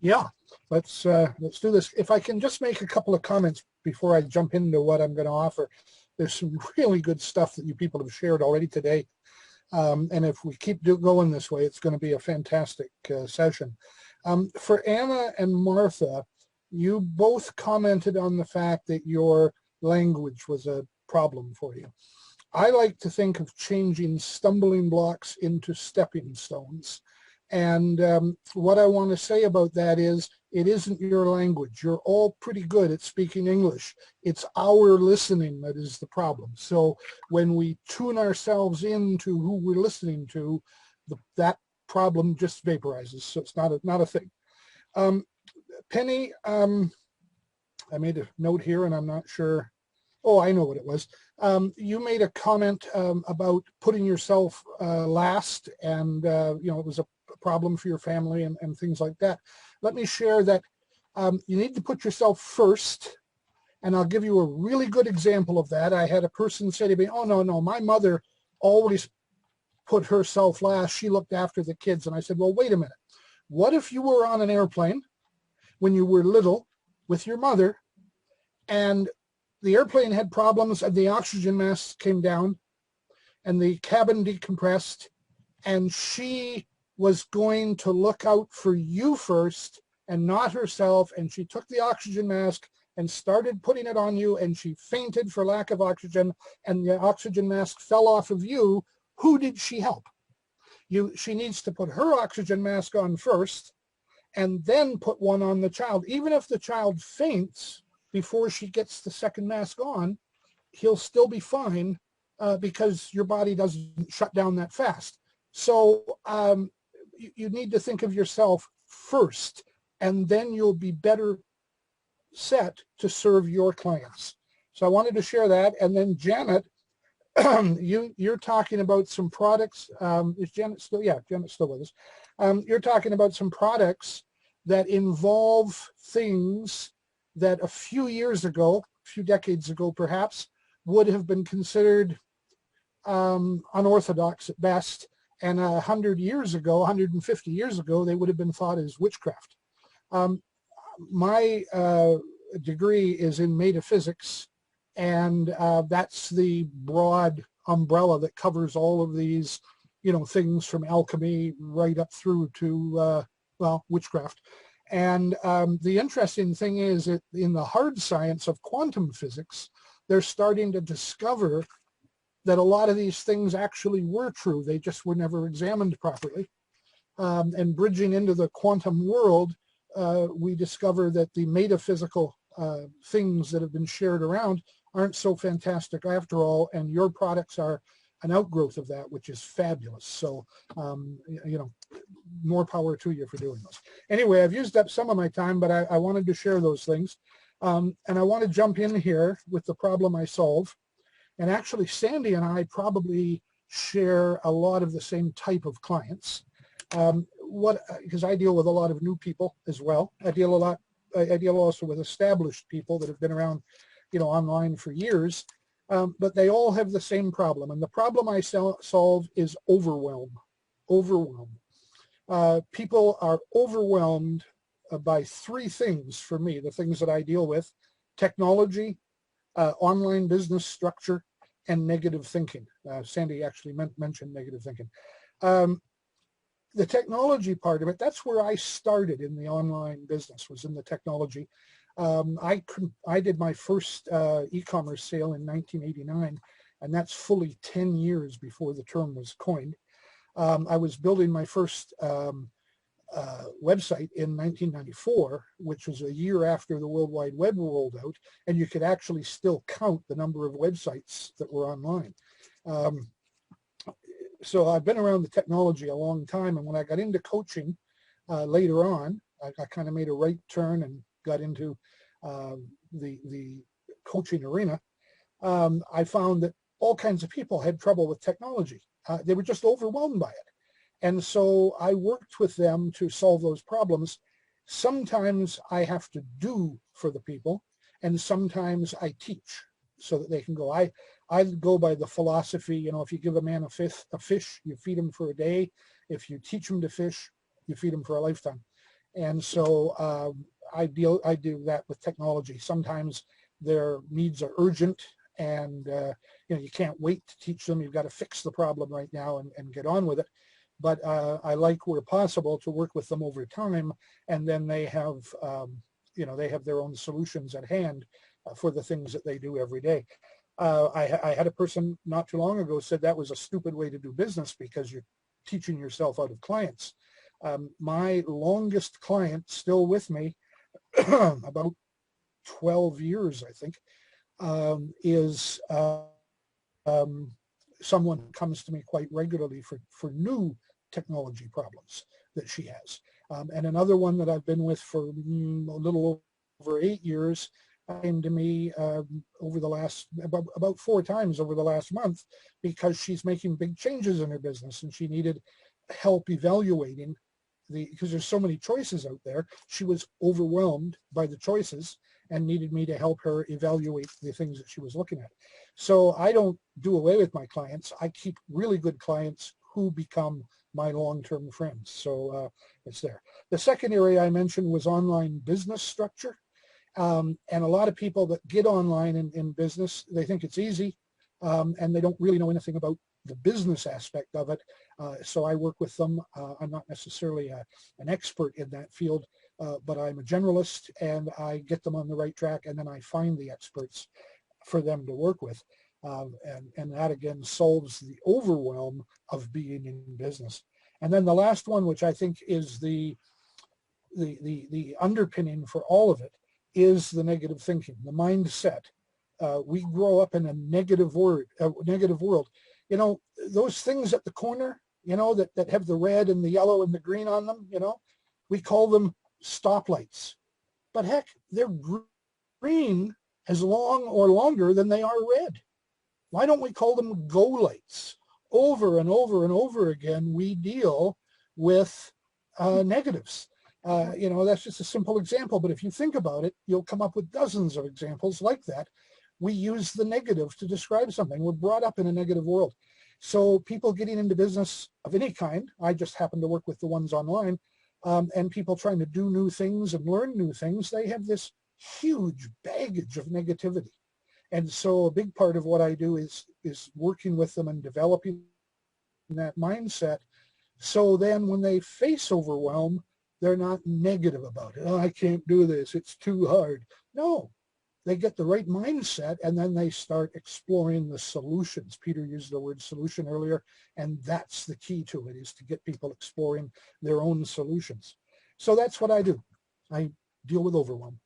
Yeah, let's do this. If I can just make a couple of comments before I jump into what I'm going to offer. There's some really good stuff that you people have shared already today. And if we keep going this way, it's going to be a fantastic session. For Anna and Martha, you both commented on the fact that your language was a problem for you. I like to think of changing stumbling blocks into stepping stones. And what I want to say about that is, it isn't your language. You're all pretty good at speaking English. It's our listening that is the problem. So when we tune ourselves into who we're listening to, that problem just vaporizes. So it's not a thing. Penny, I made a note here and I'm not sure. Oh, I know what it was. You made a comment about putting yourself last, and you know, it was a problem for your family and things like that. Let me share that you need to put yourself first, and I'll give you a really good example of that. I had a person say to me, oh, no, my mother always put herself last. She looked after the kids. And I said, well, wait a minute. What if you were on an airplane when you were little with your mother, and the airplane had problems and the oxygen mask came down and the cabin decompressed, and she was going to look out for you first and not herself, and she took the oxygen mask and started putting it on you, and she fainted for lack of oxygen, and the oxygen mask fell off of you. Who did she help? She needs to put her oxygen mask on first and then put one on the child. Even if the child faints before she gets the second mask on, he'll still be fine because your body doesn't shut down that fast. So you need to think of yourself first, and then you'll be better set to serve your clients. So I wanted to share that. And then Janet, you're talking about some products. Is Janet still? Yeah, Janet's still with us. You're talking about some products that involve things that a few years ago, a few decades ago perhaps, would have been considered unorthodox at best. And 100 years ago, 150 years ago, they would have been thought as witchcraft. My degree is in metaphysics, and that's the broad umbrella that covers all of these, you know, things from alchemy right up through to, well, witchcraft. And the interesting thing is that in the hard science of quantum physics, they're starting to discover that a lot of these things actually were true. They just were never examined properly. And bridging into the quantum world, we discover that the metaphysical things that have been shared around aren't so fantastic after all, and your products are an outgrowth of that, which is fabulous. So, you know, more power to you for doing those. Anyway, I've used up some of my time, but I wanted to share those things. And I want to jump in here with the problem I solve. And actually, Sandy and I probably share a lot of the same type of clients. Because I deal with a lot of new people as well. I deal also with established people that have been around, you know, online for years. But they all have the same problem. And the problem I solve is overwhelm. People are overwhelmed by three things for me, the things that I deal with: technology, online business structure, and negative thinking. Sandy actually mentioned negative thinking. The technology part of it, that's where I started in the online business, was in the technology. I did my first e-commerce sale in 1989, and that's fully 10 years before the term was coined. I was building my first website in 1994, which was a year after the World Wide Web rolled out, and you could actually still count the number of websites that were online. So I've been around the technology a long time, and when I got into coaching later on, I kind of made a right turn and got into the coaching arena. I found that all kinds of people had trouble with technology. They were just overwhelmed by it. And so I worked with them to solve those problems. Sometimes I have to do for the people, and sometimes I teach so that they can go. I go by the philosophy, you know, if you give a man a fish, you feed him for a day. If you teach him to fish, you feed him for a lifetime. And so I do that with technology. Sometimes their needs are urgent, and you know, you can't wait to teach them. You've got to fix the problem right now and get on with it. But I like, where possible, to work with them over time, and then they have you know, they have their own solutions at hand for the things that they do every day. I had a person not too long ago said that was a stupid way to do business because you're teaching yourself out of clients. My longest client, still with me, about 12 years, I think, is someone who comes to me quite regularly for new technology problems that she has. And another one that I've been with for a little over 8 years came to me over the last, about 4 times over the last month, because she's making big changes in her business and she needed help evaluating because there's so many choices out there. She was overwhelmed by the choices and needed me to help her evaluate the things that she was looking at. So I don't do away with my clients. I keep really good clients who become my long-term friends. So it's there. The second area I mentioned was online business structure. And a lot of people that get online in business, they think it's easy, and they don't really know anything about the business aspect of it. So I work with them. I'm not necessarily an expert in that field, but I'm a generalist, and I get them on the right track, and then I find the experts for them to work with. And that, again, solves the overwhelm of being in business. And then the last one, which I think is the underpinning for all of it, is the negative thinking, the mindset. We grow up in a negative world. You know, those things at the corner, you know, that have the red and the yellow and the green on them, you know, we call them stoplights. But heck, they're green as long or longer than they are red. Why don't we call them go lights? Over and over and over again, we deal with negatives. You know, that's just a simple example, but if you think about it, you'll come up with dozens of examples like that. We use the negative to describe something. We're brought up in a negative world. So people getting into business of any kind, I just happen to work with the ones online, and people trying to do new things and learn new things, they have this huge baggage of negativity. And so a big part of what I do is working with them and developing that mindset. So then when they face overwhelm, they're not negative about it. Oh, I can't do this. It's too hard. No, they get the right mindset, and then they start exploring the solutions. Peter used the word solution earlier, and that's the key to it, is to get people exploring their own solutions. So that's what I do. I deal with overwhelm.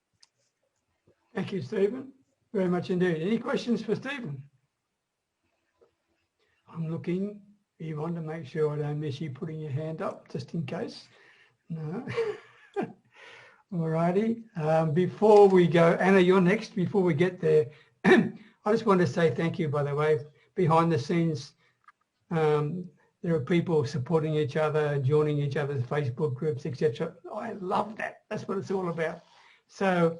Thank you, Stephen. Very much indeed. Any questions for Stephen? I'm looking, Yvonne, to make sure I don't miss you putting your hand up, just in case. No. All righty. Before we go, Anna, you're next. Before we get there, I just want to say thank you, by the way. Behind the scenes, there are people supporting each other, joining each other's Facebook groups, etc. I love that. That's what it's all about. So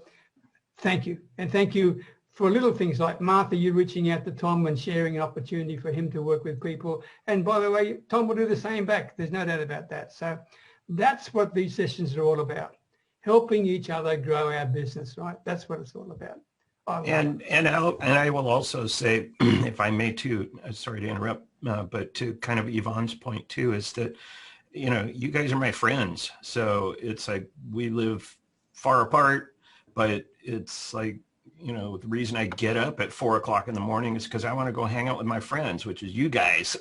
thank you. And thank you for little things like Martha, you reaching out to Tom and sharing an opportunity for him to work with people. And by the way, Tom will do the same back. There's no doubt about that. So that's what these sessions are all about, helping each other grow our business, right? That's what it's all about. And I will also say, if I may too, sorry to interrupt, but to kind of Yvonne's point too, is that, you know, you guys are my friends. So it's like we live far apart, but it's like, you know, the reason I get up at 4 o'clock in the morning is because I want to go hang out with my friends, which is you guys.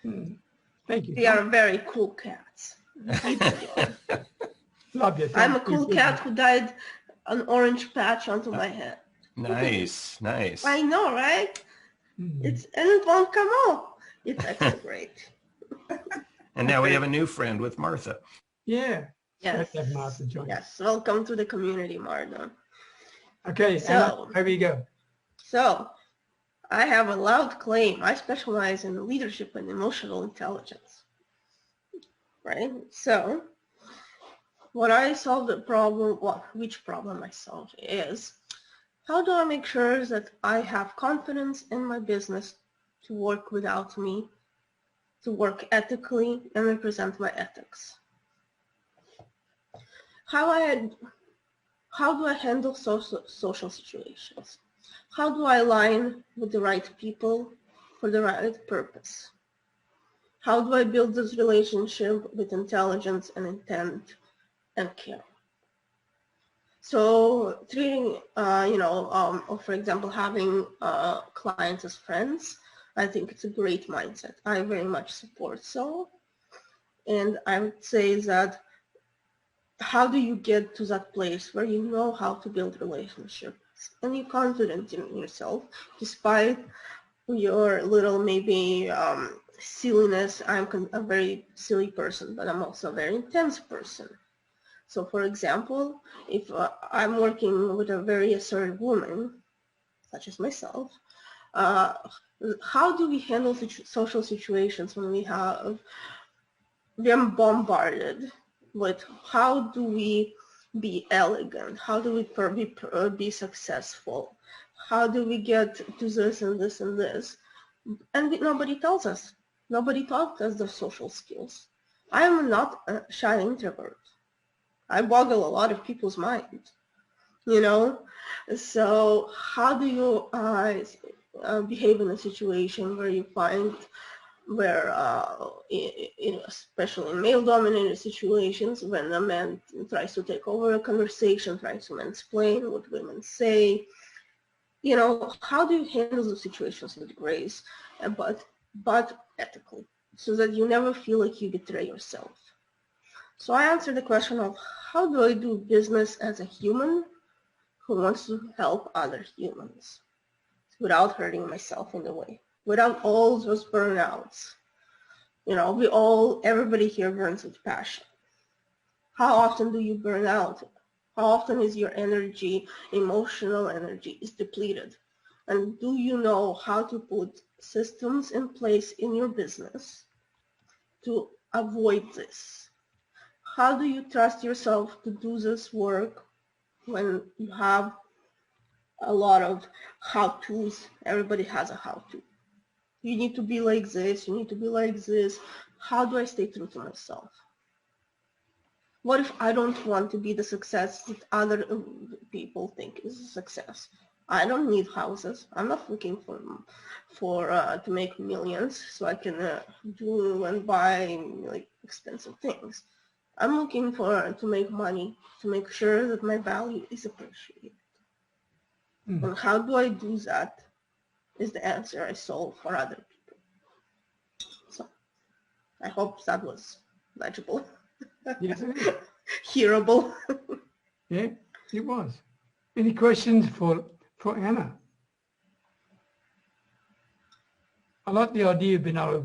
Thank you. They are very cool cats. Love you. I'm a cool cat who dyed an orange patch onto my head. Nice, nice. I know, right? And it won't come off. It's actually great. And now we have a new friend with Martha. Yeah. Yes. Have Martha join. Yes. Welcome to the community, Martha. Okay, so Anna, over you go. So I have a loud claim. I specialize in leadership and emotional intelligence. Right? So what I solved the problem, well, which problem I solved is, how do I make sure that I have confidence in my business to work without me, to work ethically and represent my ethics? How do I handle social situations? How do I align with the right people for the right purpose? How do I build this relationship with intelligence and intent and care? So treating, or for example, having clients as friends, I think it's a great mindset. I very much support so. And I would say that how do you get to that place where you know how to build relationships and you're confident in yourself despite your little maybe silliness? I'm a very silly person, but I'm also a very intense person. So for example, if I'm working with a very assertive woman, such as myself, how do we handle social situations when we are bombarded with how do we be elegant? How do we be successful? How do we get to this and this and this? And nobody tells us. Nobody taught us the social skills. I am not a shy introvert. I boggle a lot of people's minds, So how do you behave in a situation where you find where, especially in male-dominated situations, when a man tries to take over a conversation, tries to mansplain what women say, how do you handle the situations with grace, but ethically, so that you never feel like you betray yourself? So I answered the question of how do I do business as a human who wants to help other humans without hurting myself in the way, without all those burnouts. Everybody here burns with passion. How often do you burn out? How often is your energy, emotional energy, is depleted? And do you know how to put systems in place in your business to avoid this? How do you trust yourself to do this work when you have a lot of how-tos? Everybody has a how-to. You need to be like this, you need to be like this. How do I stay true to myself? What if I don't want to be the success that other people think is a success? I don't need houses. I'm not looking to make millions so I can do and buy like expensive things. I'm looking to make money, to make sure that my value is appreciated. And how do I do that is the answer I solve for other people. So I hope that was legible. Yes, it is. Hearable. Yeah, it was. Any questions for Anna? I like the idea of being able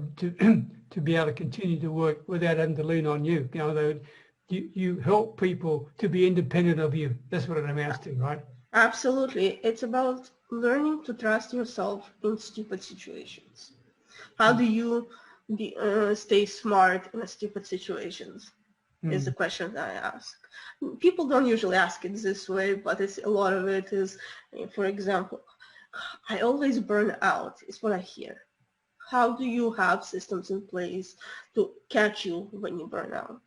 to be able to continue to work without having to lean on you. You help people to be independent of you. That's what it amounts to, right? Absolutely. It's about learning to trust yourself in stupid situations. How do you stay smart in stupid situations is the question that I ask. People don't usually ask it this way, but a lot of it is, for example, I always burn out is what I hear. How do you have systems in place to catch you when you burn out?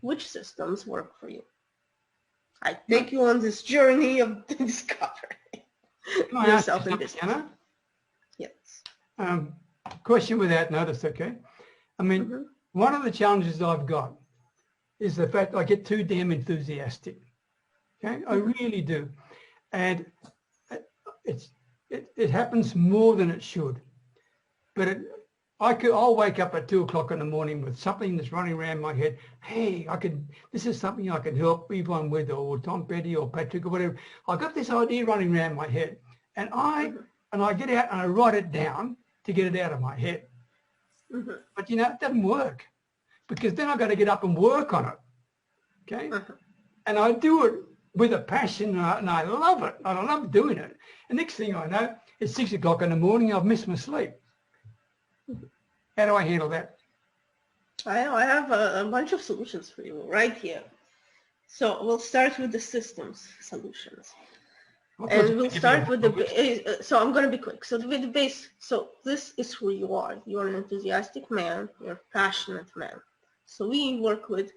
Which systems work for you? I take you on this journey of discovering yourself in business. Anna? Yes. Question without notice, okay? I mean, one of the challenges I've got is the fact I get too damn enthusiastic. Okay, I really do, and it happens more than it should. But I'll wake up at 2 o'clock in the morning with something that's running around my head. Hey, this is something I can help Yvonne with, or Tom Petty, or Patrick, or whatever. I've got this idea running around my head, and I get out and I write it down to get it out of my head. But it doesn't work, because then I've got to get up and work on it. Okay, and I do it with a passion, and I love it. I love doing it. And next thing I know, it's 6 o'clock in the morning. I've missed my sleep. How do I handle that? I have a bunch of solutions for you right here. So we'll start with the systems solutions. And we'll start with the, so I'm going to be quick. So with the base, so this is who you are. You're an enthusiastic man, you're a passionate man. So we work with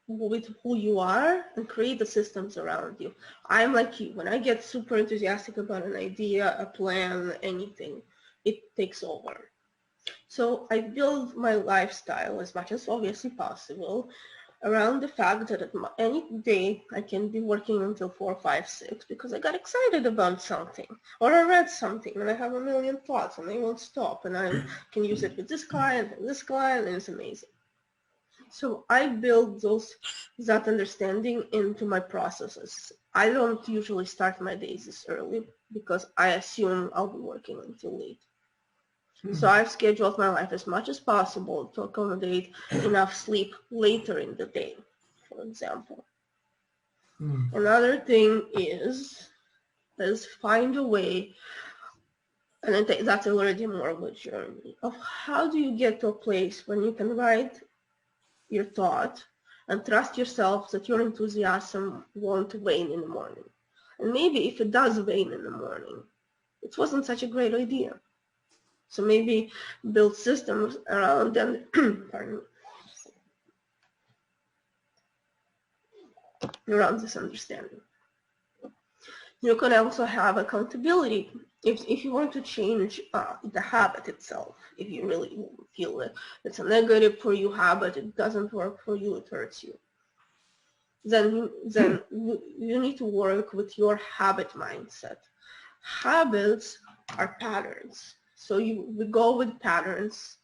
who you are and create the systems around you. I'm like you. When I get super enthusiastic about an idea, a plan, anything, it takes over. So I build my lifestyle as much as obviously possible around the fact that at any day I can be working until 4, 5, 6 because I got excited about something or I read something and I have a million thoughts and they won't stop and I can use it with this client and this client and it's amazing. So I build that understanding into my processes. I don't usually start my days this early because I assume I'll be working until late. So I've scheduled my life as much as possible to accommodate enough sleep later in the day, for example. Another thing is find a way, and I think that's already more of a journey, of how do you get to a place when you can write your thought and trust yourself that your enthusiasm won't wane in the morning. And maybe if it does wane in the morning, it wasn't such a great idea. So maybe build systems around them, pardon me, around this understanding. You can also have accountability if you want to change the habit itself. If you really feel that it's a negative for you habit, it doesn't work for you, it hurts you. Then you need to work with your habit mindset. Habits are patterns. So we go with patterns.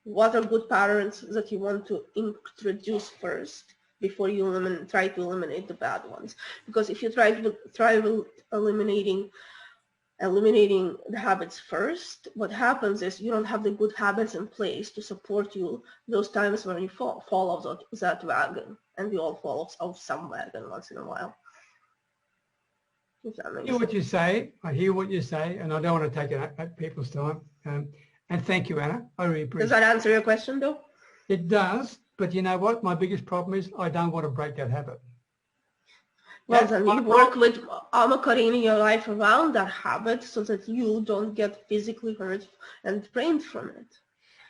What are good patterns that you want to introduce first before you try to eliminate the bad ones? Because if you try eliminating the habits first, what happens is you don't have the good habits in place to support you those times when you fall off that wagon. And we all fall off some wagon once in a while. I hear what you say. I hear what you say, and I don't want to take up people's time. And thank you, Anna. I really appreciate it. Does that answer your question, though? It does, but you know what? My biggest problem is I don't want to break that habit. Well, then you work with cutting your life around that habit so that you don't get physically hurt and drained from it.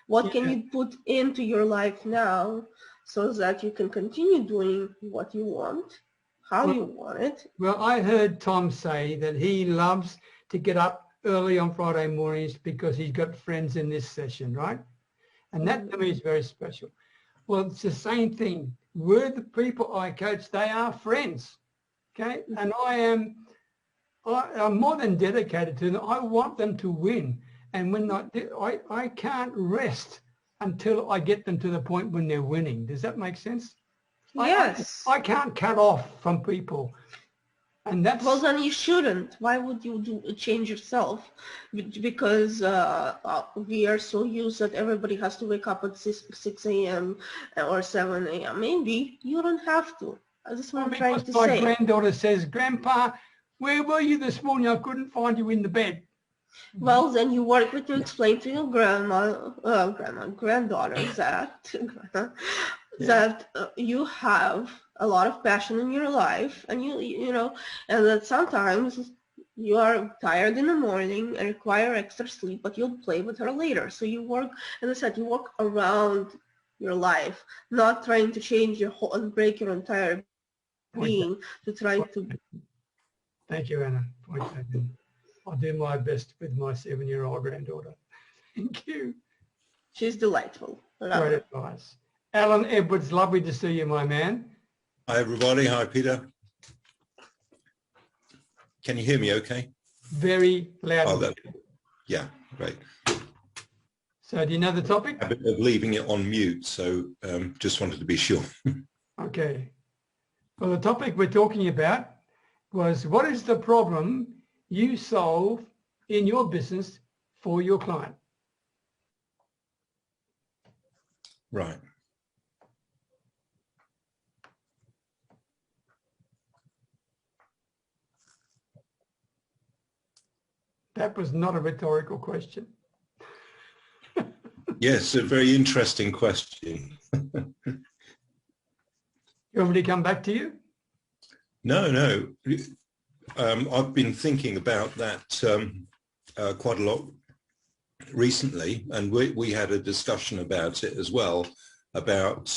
What can you put into your life now so that you can continue doing what you want, how you want it? Well, I heard Tom say that he loves to get up early on Friday mornings because he's got friends in this session, right? And that to me is very special. Well, it's the same thing. With the people I coach, they are friends, okay? And I'm more than dedicated to them. I want them to win. And when I can't rest until I get them to the point when they're winning. Does that make sense? Yes. I can't cut off from people. And that's... Well, then you shouldn't. Why would you change yourself? Because we are so used that everybody has to wake up at 6 a.m. or 7 a.m. Maybe you don't have to. That's what I'm trying to say. My granddaughter says, Grandpa, where were you this morning? I couldn't find you in the bed. Well, then you work with to explain to your granddaughter that you have a lot of passion in your life, and you know, and that sometimes you are tired in the morning and require extra sleep, but you'll play with her later. So you work, as I said, you work around your life, not trying to change your whole and break your entire being to try to. Thank you, Anna. I'll do my best with my 7-year-old granddaughter. Thank you. She's delightful. Great advice. Alan Edwards, lovely to see you, my man. Hi, everybody. Hi, Peter. Can you hear me okay? Very loud. Oh, yeah, great. So do you know the topic? Habit of leaving it on mute, so just wanted to be sure. Okay. Well, the topic we're talking about was what is the problem you solve in your business for your client? Right. That was not a rhetorical question. Yes, a very interesting question. You want me to come back to you? No. I've been thinking about that quite a lot recently, and we had a discussion about it as well, about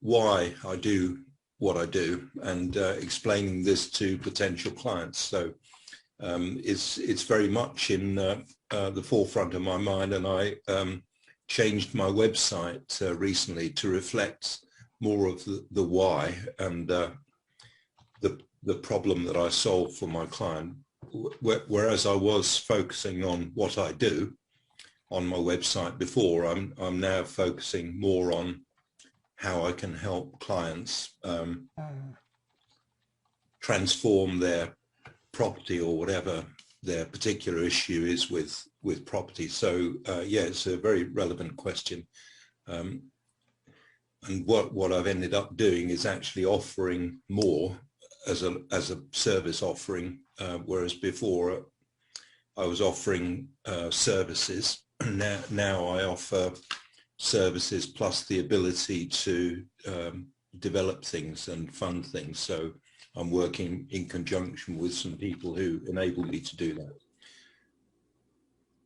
why I do what I do, and explaining this to potential clients. So it's very much in the forefront of my mind, and I changed my website recently to reflect more of the why and the problem that I solve for my client. Whereas I was focusing on what I do on my website before, I'm now focusing more on how I can help clients transform their property or whatever their particular issue is with property. So yeah, it's a very relevant question. And what I've ended up doing is actually offering more as a service offering, whereas before I was offering services. Now I offer services plus the ability to develop things and fund things. So I'm working in conjunction with some people who enable me to do that.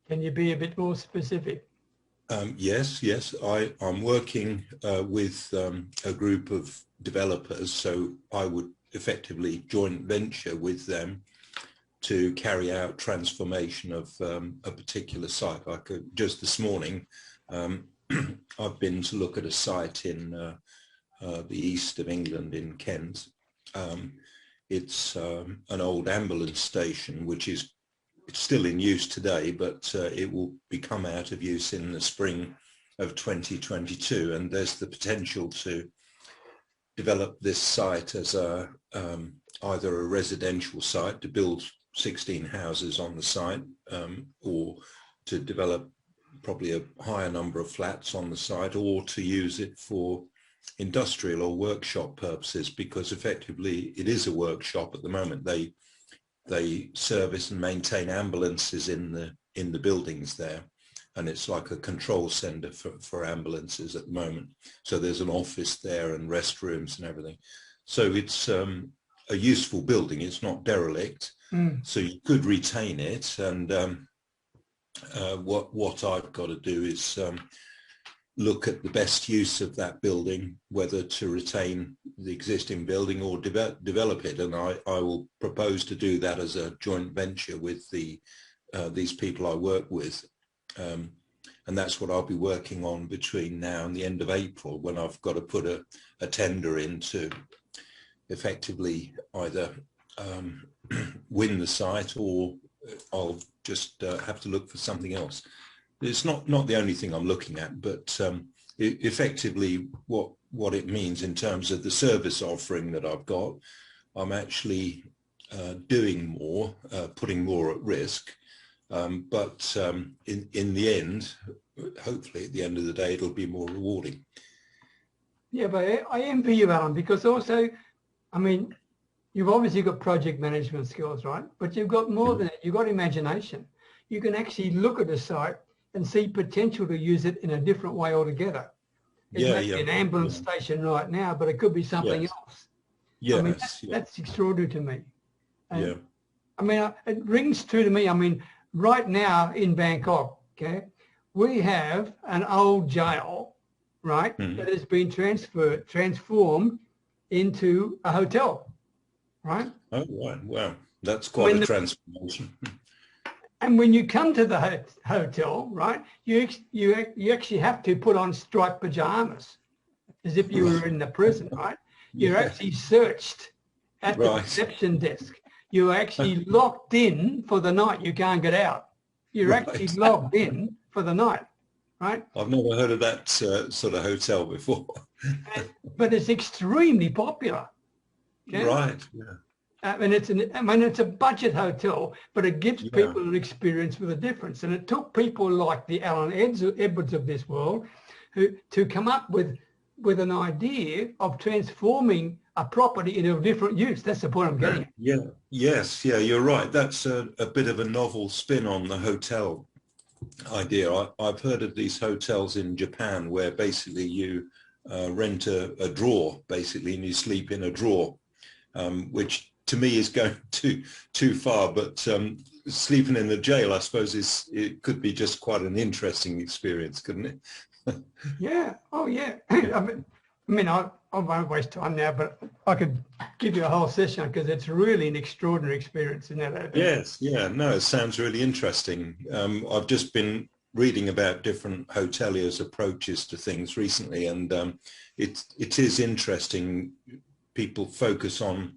Can you be a bit more specific? Yes. I'm working with a group of developers, so I would effectively joint venture with them to carry out transformation of a particular site. Just this morning, I've been to look at a site in the east of England in Kent. It's an old ambulance station, which is still in use today, but it will become out of use in the spring of 2022. And there's the potential to develop this site as either a residential site to build 16 houses on the site, or to develop probably a higher number of flats on the site, or to use it for industrial or workshop purposes, because effectively it is a workshop at the moment. They service and maintain ambulances in the buildings there, and it's like a control center for ambulances at the moment. So there's an office there and restrooms and everything. So it's a useful building. It's not derelict. So you could retain it. And what I've got to do is look at the best use of that building, whether to retain the existing building or develop it. And I will propose to do that as a joint venture with these people I work with. And that's what I'll be working on between now and the end of April, when I've got to put a tender in to effectively either win the site, or I'll just have to look for something else. It's not the only thing I'm looking at, but effectively what it means in terms of the service offering that I've got, I'm actually doing more, putting more at risk. But in the end, hopefully at the end of the day, it'll be more rewarding. Yeah, but I envy you, Alan, because also, I mean, you've obviously got project management skills, right? But you've got more than that. You've got imagination. You can actually look at a site and see potential to use it in a different way altogether. It may be an ambulance station right now, but it could be something else. Yes. I mean, that's extraordinary to me. And, I mean, it rings true to me. I mean, right now in Bangkok, okay, we have an old jail, right, that has been transformed into a hotel, right? Oh, right. Wow. That's quite a transformation. And when you come to the hotel, right, you actually have to put on striped pajamas, as if you were in the prison, right? You're actually searched at the reception desk. You're actually locked in for the night. You can't get out. You're actually locked in for the night, right? I've never heard of that sort of hotel before. But it's extremely popular. Okay? Right. Yeah. And it's a budget hotel, but it gives people an experience with a difference. And it took people like the Alan Edwards of this world to come up with an idea of transforming a property into a different use. That's the point I'm getting at. Yes, you're right. That's a bit of a novel spin on the hotel idea. I've heard of these hotels in Japan where basically you rent a drawer, basically, and you sleep in a drawer, which to me is going too far. But sleeping in the jail, I suppose, it could be just quite an interesting experience, couldn't it? Yeah. Oh, yeah. I won't waste time now, but I could give you a whole session because it's really an extraordinary experience in that. Yes. Yeah. No, it sounds really interesting. I've just been reading about different hoteliers' approaches to things recently, and it is interesting. People focus on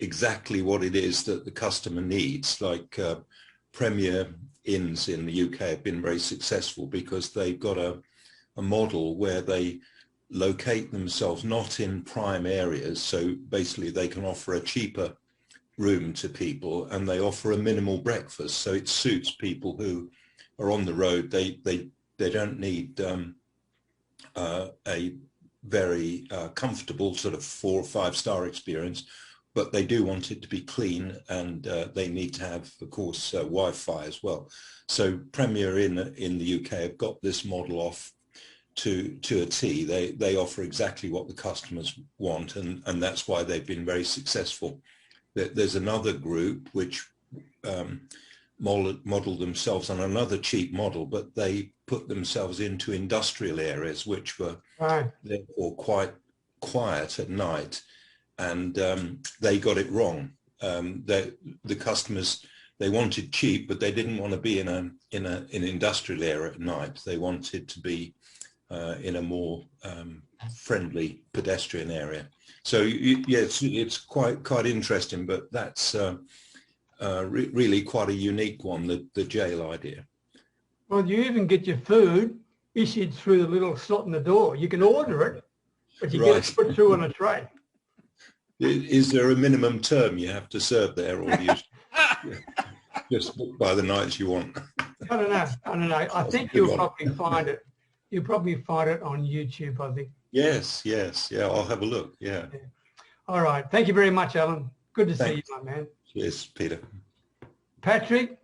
exactly what it is that the customer needs, like Premier Inns in the UK have been very successful because they've got a model where they locate themselves not in prime areas, so basically they can offer a cheaper room to people, and they offer a minimal breakfast, so it suits people who are on the road. They don't need a very comfortable sort of 4 or 5 star experience, but they do want it to be clean, and they need to have, of course, Wi-Fi as well. So Premier in the UK have got this model off to a T. They offer exactly what the customers want, and that's why they've been very successful. There's another group which modeled themselves on another cheap model, but they put themselves into industrial areas which were therefore quite quiet at night, and they got it wrong. The customers, they wanted cheap, but they didn't want to be in an industrial area at night. They wanted to be in a more friendly pedestrian area. So yeah, it's quite interesting, but that's really quite a unique one, the jail idea. Well, you even get your food issued through the little slot in the door. You can order it, but you get it put through on a tray. Is there a minimum term you have to serve there, or do you just book by the nights you want? I don't know. I think you'll probably find it. You'll probably find it on YouTube, I think. Yes. Yeah, I'll have a look. Yeah. All right. Thank you very much, Alan. Good to see you, my man. Yes, Peter. Patrick,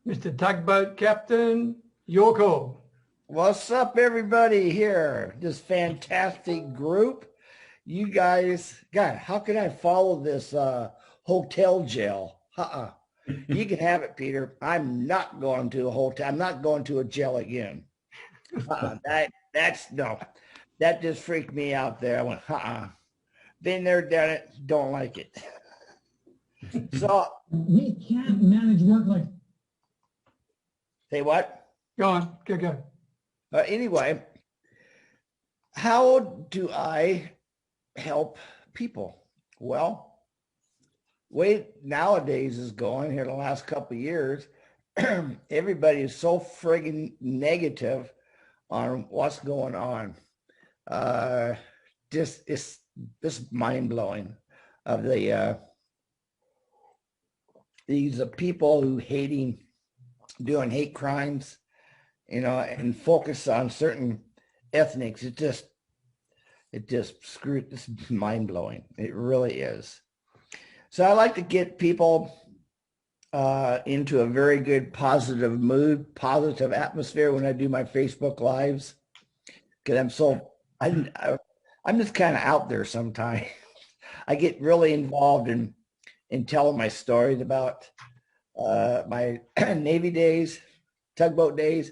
Mr. Tugboat Captain, your call. What's up, everybody here? This fantastic group. You guys, God, how can I follow this hotel jail? You can have it, Peter. I'm not going to a hotel. I'm not going to a jail again. That just freaked me out there. I went, Been there, done it, don't like it. So we can't manage work like. Say what? Go on, go. Anyway, how do I help people? Well, way nowadays is going here the last couple of years. Everybody is so friggin' negative on what's going on. It's mind blowing of these people who doing hate crimes, and focus on certain ethnics. It just screwed. It's mind blowing. It really is. So I like to get people into a very good positive mood, positive atmosphere when I do my Facebook lives, because I'm just kind of out there sometimes. I get really involved in telling my stories about my Navy days, tugboat days.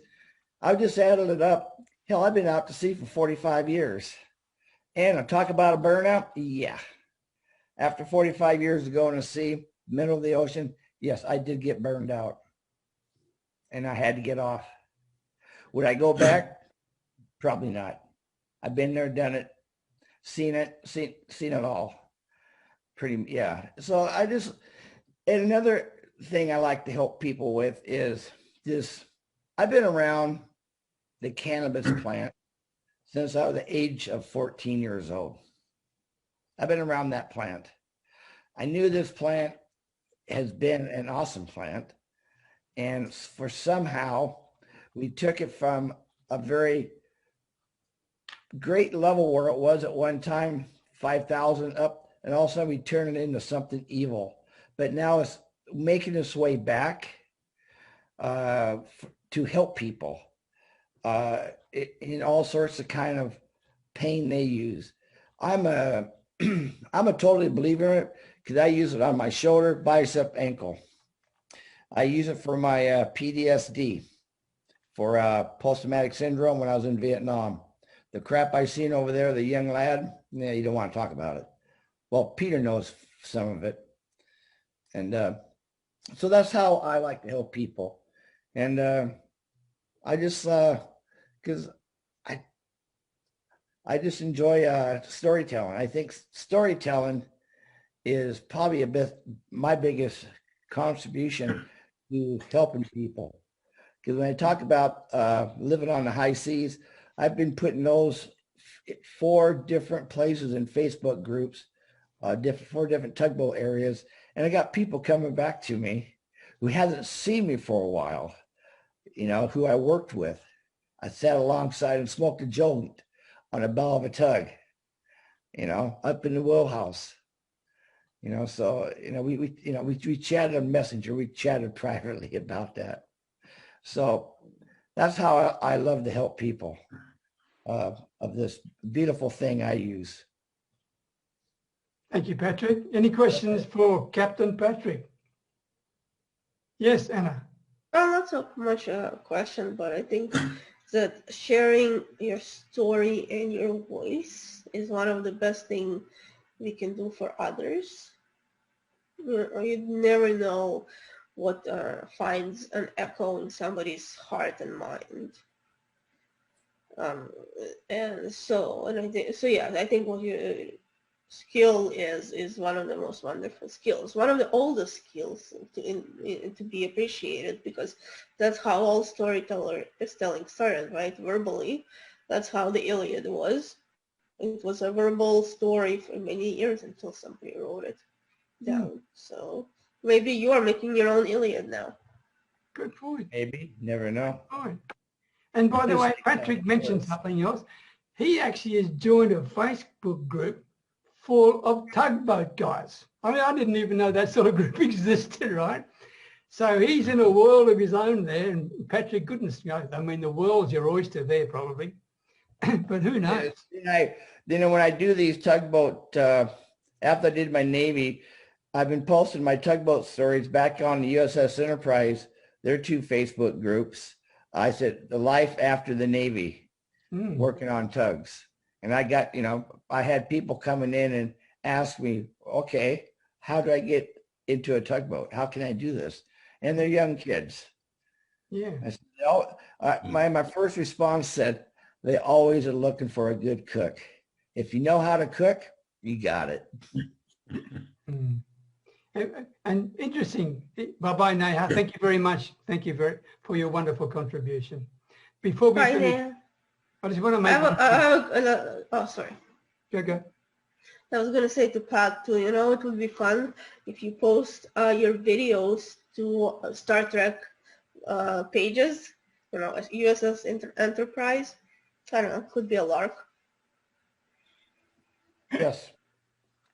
I've just added it up. Hell, I've been out to sea for 45 years. And I talk about a burnout. Yeah. After 45 years of going to sea, middle of the ocean, yes, I did get burned out. And I had to get off. Would I go back? Probably not. I've been there, done it, seen it all. Yeah. So and another thing I like to help people with is this. I've been around the cannabis plant since I was the age of 14 years old. I've been around that plant. I knew this plant has been an awesome plant. And for somehow we took it from a very great level where it was at one time, 5,000 up, and all of a sudden we turned it into something evil. But now it's making its way back. to help people in all sorts of kind of pain they use. I'm a I'm a totally believer in it because I use it on my shoulder, bicep, ankle. I use it for my PTSD, for post-traumatic syndrome when I was in Vietnam. The crap I seen over there, the young lad, yeah, you don't want to talk about it. Well, Peter knows some of it. And so that's how I like to help people. And I just, because I just enjoy storytelling. I think storytelling is probably a bit my biggest contribution to helping people. Because when I talk about living on the high seas, I've been putting those 4 different places in Facebook groups, 4 different tugboat areas, and I got people coming back to me who hasn't seen me for a while, you know, who I worked with. I sat alongside and smoked a joint on a bow of a tug, you know, up in the wheelhouse, you know. So, you know, we chatted on Messenger, we chatted privately about that. So that's how I love to help people of this beautiful thing I use. Thank you, Patrick. Any questions for Captain Patrick? Yes, Anna. Well, not so much a question, but I think that sharing your story and your voice is one of the best things we can do for others. You never know what finds an echo in somebody's heart and mind. I think what your skill is one of the most wonderful skills, one of the oldest skills to be appreciated, because that's how all storytelling started, right? Verbally. That's how the Iliad was. It was a verbal story for many years until somebody wrote it down. So maybe you are making your own Iliad now. Good point. Maybe, never know. Good point. And by the way, Patrick mentioned something else. He actually has joined a Facebook group full of tugboat guys. I mean, I didn't even know that sort of group existed, right? So he's in a world of his own there. And Patrick, goodness, I mean, the world's your oyster there probably. But who knows? When I do these tugboat, after I did my Navy, I've been posting my tugboat stories back on the USS Enterprise. There are 2 Facebook groups. I said, the life after the Navy, working on tugs. And I got, you know, I had people coming in and ask me, okay, how do I get into a tugboat? How can I do this? And they're young kids. Yeah. I said, my first response said, they always are looking for a good cook. If you know how to cook, you got it. And interesting. Bye-bye, Neha. Thank you very much. Thank you for your wonderful contribution. Before we finish, I just want to make... oh, sorry. Go. I was going to say to Pat, too, you know, it would be fun if you post your videos to Star Trek pages, you know, USS Enterprise. I don't know, could be a lark. Yes.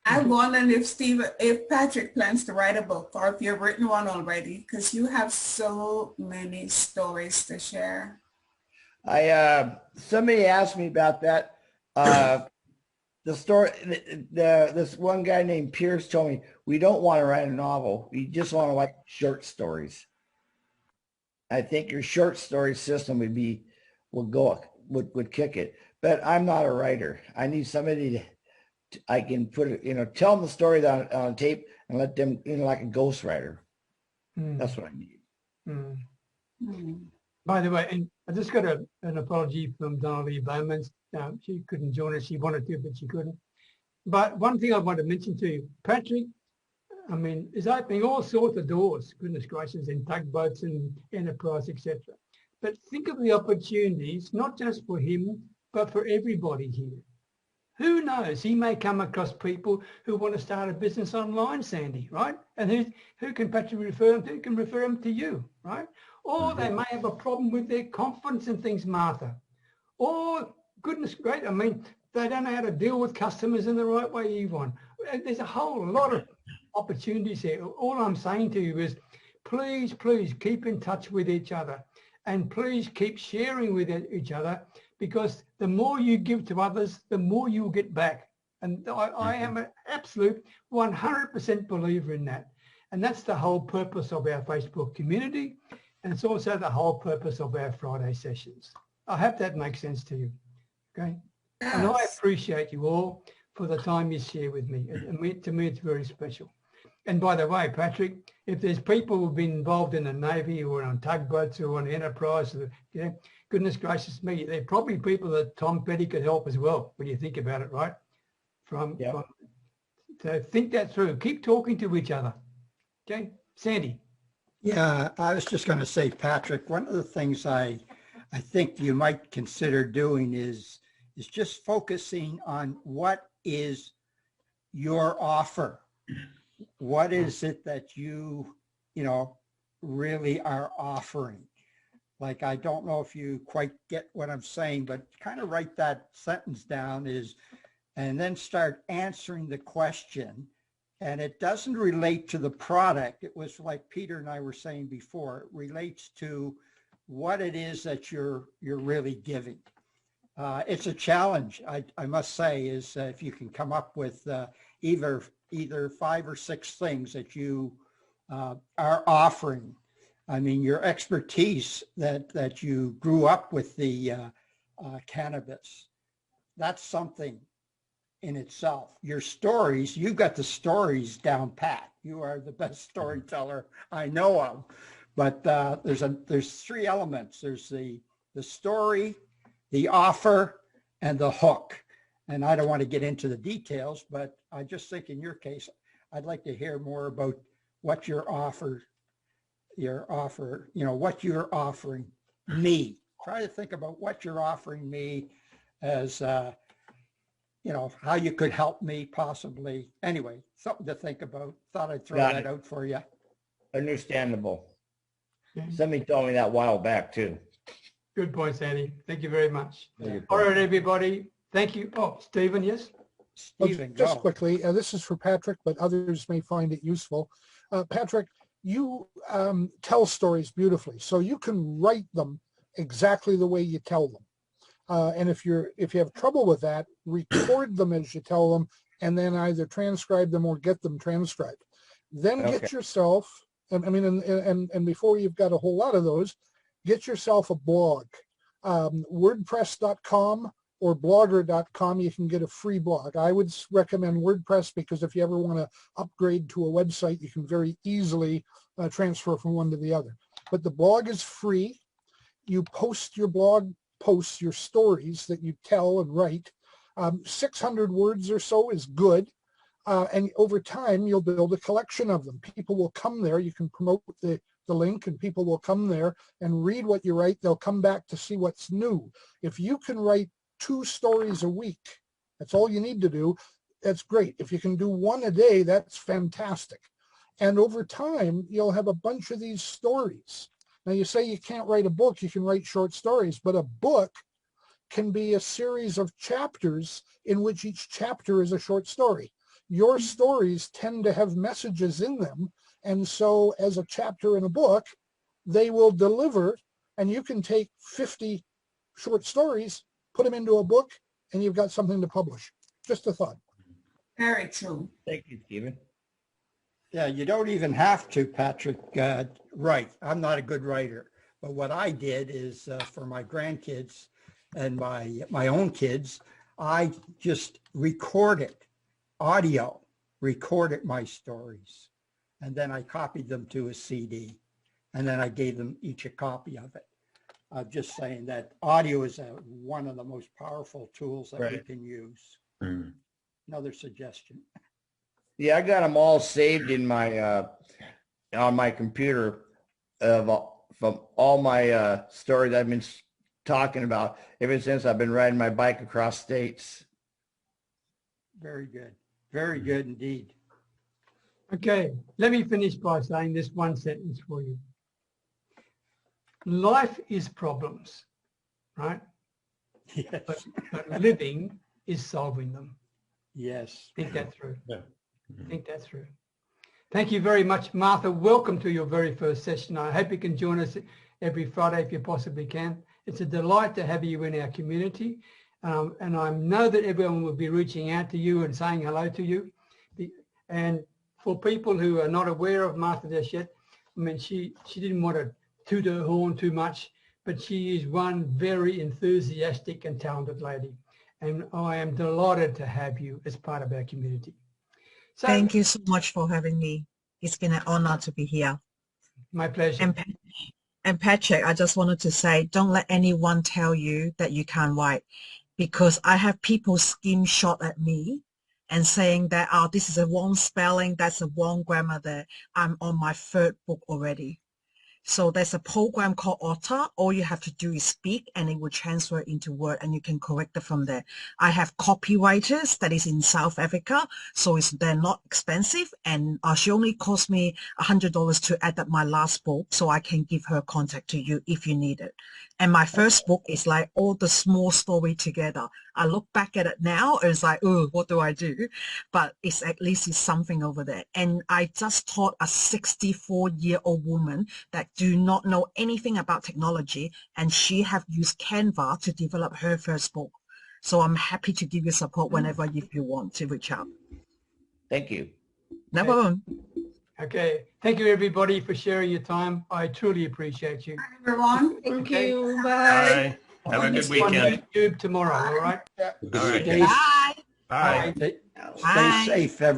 I wonder if Patrick plans to write a book, or if you've written one already, because you have so many stories to share. Somebody asked me about that. The story, this one guy named Pierce told me, we don't want to write a novel. We just want to write short stories. I think your short story system would kick it. But I'm not a writer. I need somebody I can put it, you know, tell them the story on tape and let them, you know, like a ghostwriter. That's what I need. By the way, and I just got an apology from Donnelly Bowman. She couldn't join us. She wanted to, but she couldn't. But one thing I want to mention to you, Patrick, I mean, is opening all sorts of doors, goodness gracious, in tugboats and enterprise, etc. But think of the opportunities, not just for him, but for everybody here. Who knows? He may come across people who want to start a business online, Sandy, right? And who can Patrick refer them to? Can refer them to you, right? Or they may have a problem with their confidence in things, Martha. Or, goodness great, I mean, they don't know how to deal with customers in the right way, Yvonne. There's a whole lot of opportunities here. All I'm saying to you is please, please keep in touch with each other, and please keep sharing with each other, because the more you give to others, the more you'll get back. And I am an absolute 100% believer in that. And that's the whole purpose of our Facebook community. And it's also the whole purpose of our Friday sessions. I hope that makes sense to you. Okay. Yes. And I appreciate you all for the time you share with me. And to me, it's very special. And by the way, Patrick, if there's people who've been involved in the Navy or on tugboats or on Enterprise, you know, goodness gracious me, they're probably people that Tom Petty could help as well, when you think about it, right? So think that through. Keep talking to each other. Okay, Sandy. Yeah, I was just going to say, Patrick, one of the things I think you might consider doing is just focusing on what is your offer. What is it that you really are offering? Like, I don't know if you quite get what I'm saying, but kind of write that sentence down and then start answering the question. And it doesn't relate to the product. It was like Peter and I were saying before, it relates to what it is that you're really giving. It's a challenge, I must say, is if you can come up with either 5 or 6 things that you are offering. I mean, your expertise that you grew up with the cannabis, that's something in itself. Your stories, you've got the stories down pat. You are the best storyteller I know of. But there's 3 elements. There's the story, the offer, and the hook. And I don't want to get into the details, but I just think in your case, I'd like to hear more about what what you're offering me. Try to think about what you're offering me as, how you could help me possibly. Anyway, something to think about. Thought I'd throw that out for you. Understandable. Somebody told me that a while back too. Good point, Sandy. Thank you very much. All right, everybody. Thank you. Oh, Stephen, yes? Stephen, just quickly, this is for Patrick, but others may find it useful. Patrick, you tell stories beautifully, so you can write them exactly the way you tell them. And if you have trouble with that, record them as you tell them, and then either transcribe them or get them transcribed. Then get yourself, and before you've got a whole lot of those, get yourself a blog. WordPress.com or Blogger.com, you can get a free blog. I would recommend WordPress because if you ever want to upgrade to a website, you can very easily transfer from one to the other. But the blog is free. You post your blog posts, your stories that you tell and write. 600 words or so is good. And over time, you'll build a collection of them. People will come there. You can promote the link and people will come there and read what you write. They'll come back to see what's new. If you can write 2 stories a week, that's all you need to do. That's great. If you can do 1 a day, that's fantastic. And over time, you'll have a bunch of these stories. Now you say you can't write a book, you can write short stories, but a book can be a series of chapters in which each chapter is a short story. Your stories tend to have messages in them, and so as a chapter in a book, they will deliver, and you can take 50 short stories, put them into a book, and you've got something to publish. Just a thought. Very true. Thank you, Stephen. Yeah, you don't even have to, Patrick, write. I'm not a good writer, but what I did is for my grandkids and my own kids, I just recorded my stories, and then I copied them to a CD, and then I gave them each a copy of it. I'm just saying that audio is one of the most powerful tools that we can use. Another suggestion. Yeah, I got them all saved in my on my computer from all my stories I've been talking about ever since I've been riding my bike across states. Very good. Very good indeed. Okay, let me finish by saying this one sentence for you. Life is problems, right? Yes. But living is solving them. Yes. Think that through. Yeah. Think that through. Thank you very much, Martha. Welcome to your very first session. I hope you can join us every Friday if you possibly can. It's a delight to have you in our community. And I know that everyone will be reaching out to you and saying hello to you. And for people who are not aware of Martha just yet, I mean, she didn't want to toot her horn too much, but she is one very enthusiastic and talented lady. And I am delighted to have you as part of our community. So, thank you so much for having me. It's been an honor to be here. My pleasure. And Patrick, I just wanted to say, don't let anyone tell you that you can't write, because I have people skim shot at me and saying that, oh, this is a wrong spelling, that's a wrong grammar there. I'm on my third book already. So there's a program called Otter. All you have to do is speak and it will transfer into Word and you can correct it from there. I have copywriters that is in South Africa, so they're not expensive, and she only cost me $100 to add up my last book, so I can give her contact to you if you need it. And my first book is like all the small story together. I look back at it now and it's like, oh, what do I do? But it's at least it's something over there. And I just taught a 64-year-old woman that do not know anything about technology, and she have used Canva to develop her first book. So I'm happy to give you support whenever if you want to reach out. Thank you. No problem. Okay. Thank you, everybody, for sharing your time. I truly appreciate you. Hi, everyone. Thank Okay. you. Bye. Bye. Have a good On weekend. YouTube tomorrow, all right? Good All right. weekend. Bye. Bye. Stay Bye. safe, everyone.